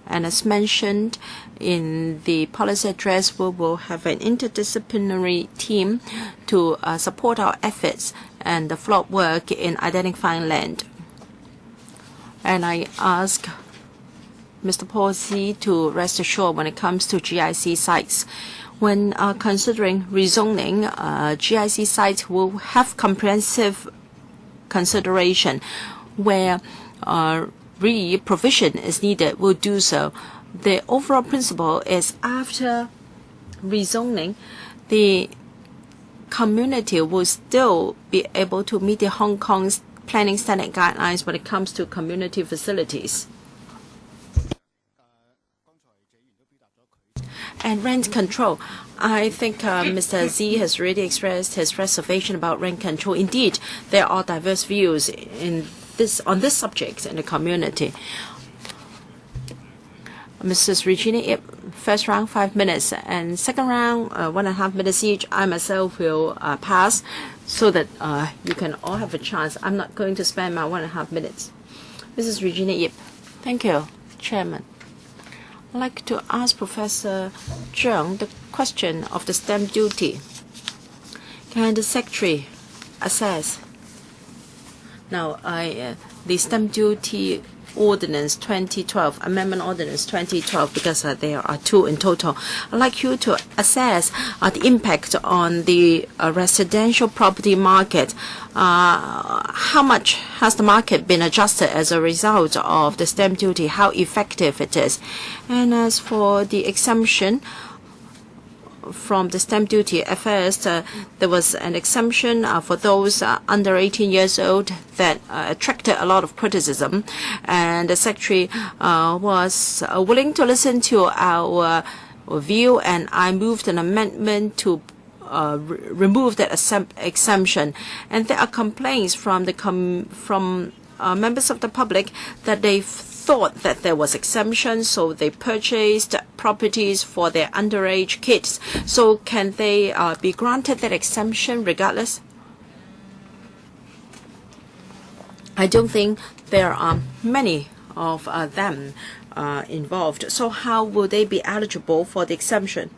And as mentioned in the policy address, we will have an interdisciplinary team to support our efforts and the follow-up work in identifying land. And I ask Mr. Policy to rest assured when it comes to GIC sites. When considering rezoning, GIC sites will have comprehensive consideration where provision is needed, will do so. The overall principle is after rezoning, the community will still be able to meet the Hong Kong's planning standard guidelines when it comes to community facilities. And rent control. I think Mr. Z has already expressed his reservation about rent control. Indeed, there are diverse views on this subject in the community. Mrs. Regina Ip, first round 5 minutes, and second round 1.5 minutes each. I myself will pass so that you can all have a chance. I'm not going to spend my 1.5 minutes. Mrs. Regina Ip. Thank you, Chairman. I'd like to ask Professor Zheng the question of the stamp duty. Can the Secretary assess? Now, the stamp duty Ordinance 2012, Amendment Ordinance 2012, because there are 2 in total. I'd like you to assess the impact on the residential property market. How much has the market been adjusted as a result of the stamp duty? How effective it is? And as for the exemption from the stamp duty, at first there was an exemption for those under 18 years old that attracted a lot of criticism, and the Secretary was willing to listen to our view, and I moved an amendment to remove that exemption. And there are complaints from the members of the public that they thought that there was exemption, so they purchased properties for their underage kids. So can they be granted that exemption regardless? I don't think there are many of them involved. So how will they be eligible for the exemption?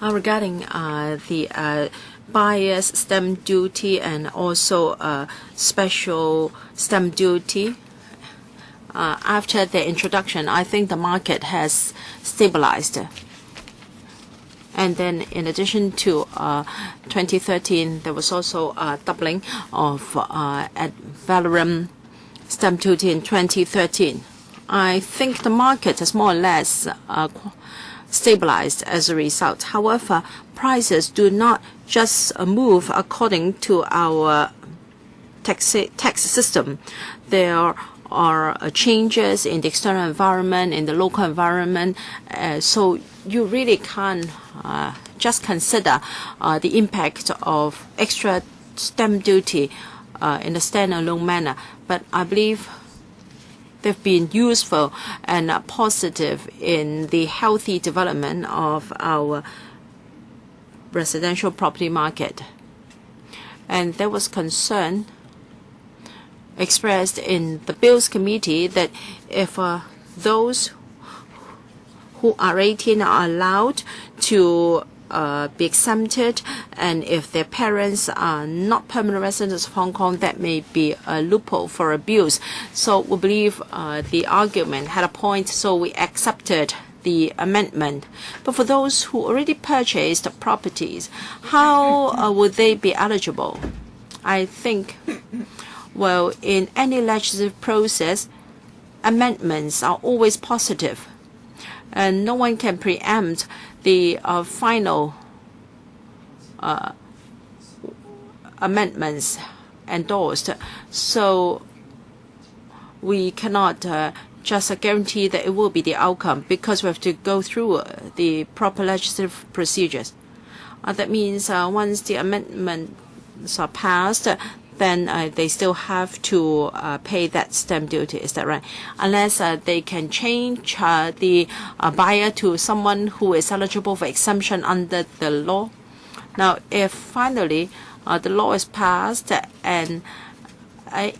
Regarding the buyer's stamp duty and also special stamp duty, after their introduction, I think the market has stabilized. And then in addition to 2013, there was also a doubling of ad valorem stamp duty in 2013. I think the market has more or less stabilized as a result. However, prices do not just move according to our tax system. There are changes in the external environment, in the local environment, so you really can't just consider the impact of extra stamp duty in a standalone manner. But I believe they've been useful and positive in the healthy development of our residential property market. And there was concern expressed in the Bills Committee that if those who are 18 are allowed to be exempted, and if their parents are not permanent residents of Hong Kong, that may be a loophole for abuse. So we believe the argument had a point, so we accepted the amendment. But for those who already purchased properties, how would they be eligible? I think, well, in any legislative process, amendments are always positive, and no one can preempt the final amendments endorsed. So we cannot just guarantee that it will be the outcome, because we have to go through the proper legislative procedures. That means once the amendments are passed, then they still have to pay that stamp duty. Is that right? Unless they can change the buyer to someone who is eligible for exemption under the law. Now, if finally the law is passed and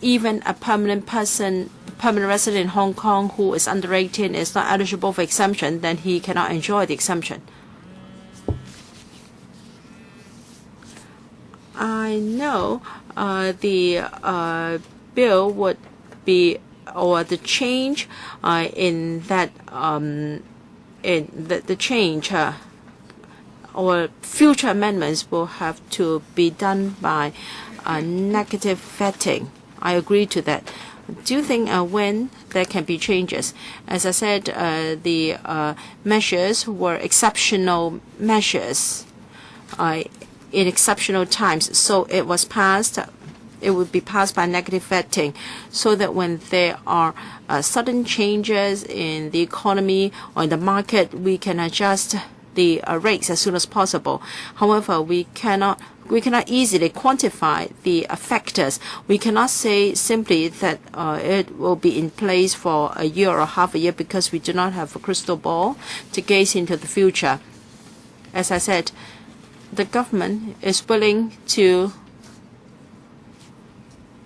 even a permanent resident in Hong Kong who is under 18 is not eligible for exemption, then he cannot enjoy the exemption. I know the bill would be, or the change in that the change or future amendments will have to be done by negative vetting. I agree to that. Do you think when there can be changes? As I said, the measures were exceptional measures in exceptional times, so it was passed. It would be passed by negative vetting, so that when there are sudden changes in the economy or in the market, we can adjust the rates as soon as possible. However, we cannot easily quantify the factors. We cannot say simply that it will be in place for a year or half a year, because we do not have a crystal ball to gaze into the future. As I said, the government is willing to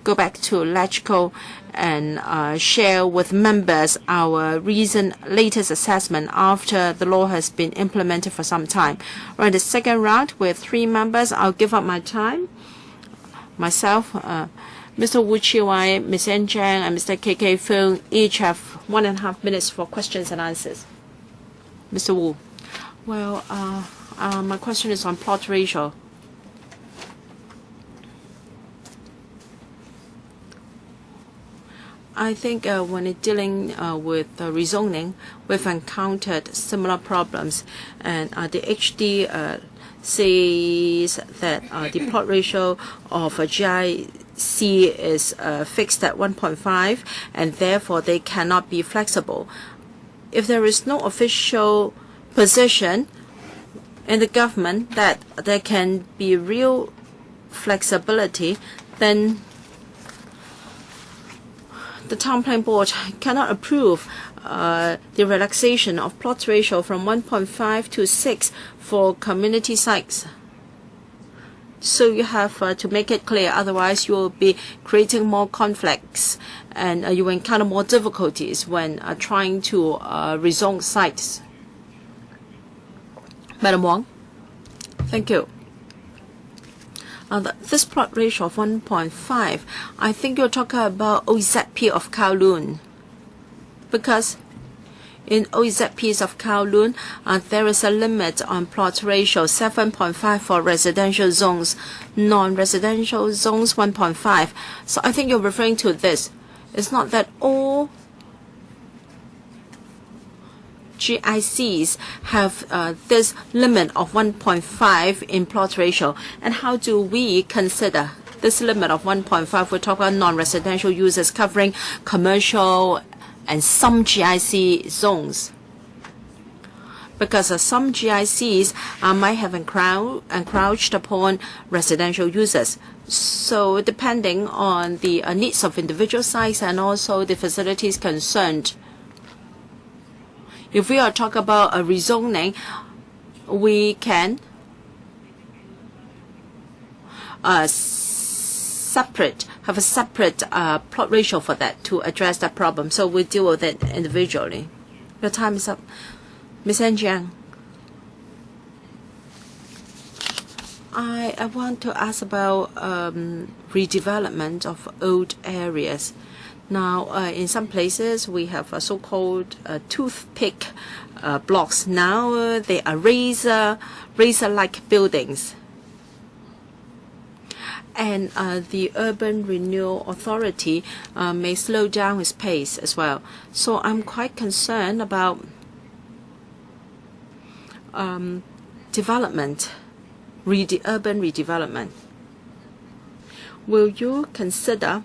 go back to LegCo and share with members our recent latest assessment after the law has been implemented for some time. We're in the second round with 3 members. I'll give up my time. Myself, Mr. Wu Chiwai, Ms. N. Zhang, and Mr. KK Fung each have 1.5 minutes for questions and answers. Mr. Wu. Well, my question is on plot ratio. I think when dealing with rezoning, we've encountered similar problems, and the HD says that the plot ratio of a GIC is fixed at 1.5, and therefore they cannot be flexible. If there is no official position in the government that there can be real flexibility, then the Town Plan Board cannot approve the relaxation of plot ratio from 1.5 to 6 for community sites. So you have to make it clear, otherwise you will be creating more conflicts, and you will encounter more difficulties when trying to rezone sites. Madam Wong. Thank you. This plot ratio of 1.5, I think you're talking about OZP of Kowloon, because in OZPs of Kowloon, there is a limit on plot ratio 7.5 for residential zones, non-residential zones 1.5. So I think you're referring to this. It's not that all GICs have this limit of 1.5 in plot ratio. And how do we consider this limit of 1.5? We're talking about non-residential users covering commercial and some GIC zones. Because some GICs might have encroached upon residential users. So depending on the needs of individual sites and also the facilities concerned, if we are talking about a rezoning, we can have a separate plot ratio for that to address that problem. So we deal with it individually. Your time is up. Ms. N. Zhang. I want to ask about redevelopment of old areas. Now, in some places, we have so-called toothpick blocks. Now, they are razor-like buildings. And the Urban Renewal Authority may slow down its pace as well. So I'm quite concerned about development, urban redevelopment. Will you consider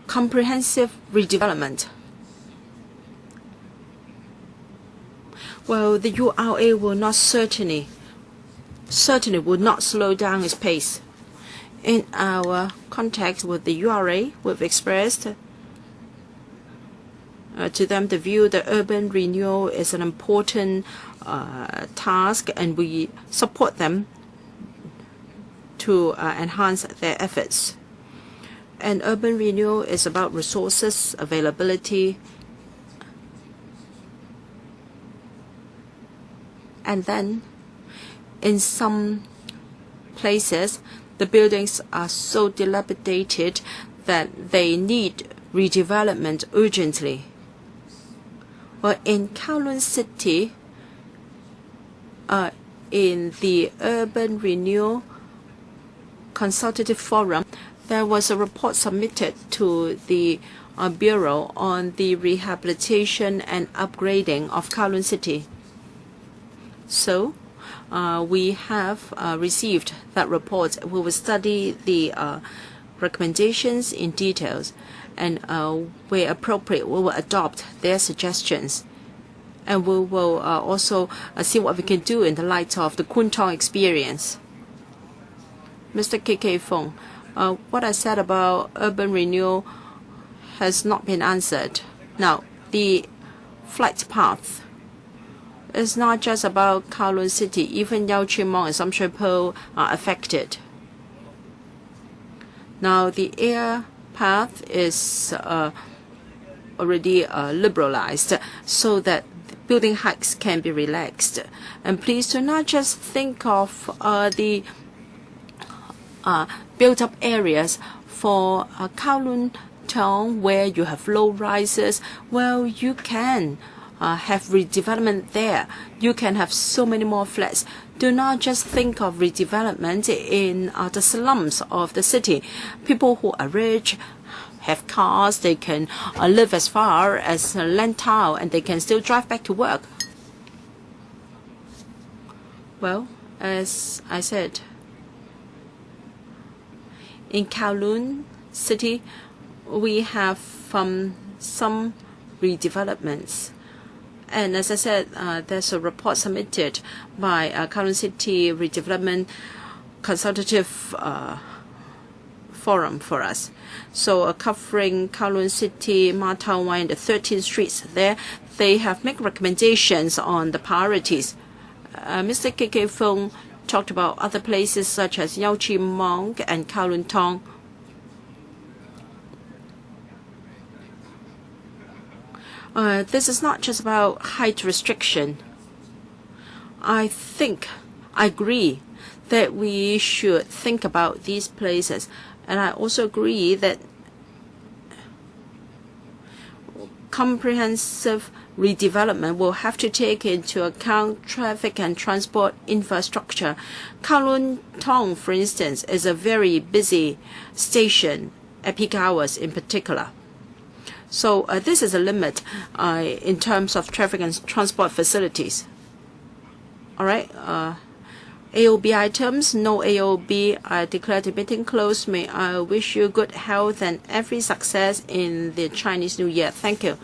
comprehensive redevelopment? Well, the URA will not certainly would not slow down its pace. In our contact with the URA, we've expressed to them the view that urban renewal is an important task, and we support them to enhance their efforts. And urban renewal is about resources, availability, and then in some places the buildings are so dilapidated that they need redevelopment urgently. But in Kowloon City, in the Urban Renewal Consultative Forum, there was a report submitted to the Bureau on the rehabilitation and upgrading of Kowloon City. So we have received that report. We will study the recommendations in details, and where appropriate, we will adopt their suggestions. And we will also see what we can do in the light of the Kwun Tong experience. Mr. KK Fung, what I said about urban renewal has not been answered. Now, the flight path is not just about Kowloon City. Even Yau Chi Mong and Sam Shui Po are affected. Now, the air path is already liberalized so that building heights can be relaxed. And please do not just think of the built-up areas for Kowloon Town where you have low rises. Well, you can have redevelopment there. You can have so many more flats. Do not just think of redevelopment in the slums of the city. People who are rich have cars, they can live as far as Lantau, and they can still drive back to work. Well, as I said, in Kowloon City, we have some redevelopments. And as I said, there's a report submitted by Kowloon City Redevelopment Consultative Forum for us. So covering Kowloon City, Ma Tau Wai, and the 13 streets there, they have made recommendations on the priorities. Mr. K.K. Fung talked about other places such as Yau Chi Mong and Kowloon Tong. This is not just about height restriction. I agree that we should think about these places. And I also agree that comprehensive redevelopment will have to take into account traffic and transport infrastructure. Kowloon Tong, for instance, is a very busy station at peak hours in particular. So this is a limit in terms of traffic and transport facilities. All right. AOB items, no AOB. I declare the meeting closed. May I wish you good health and every success in the Chinese New Year. Thank you.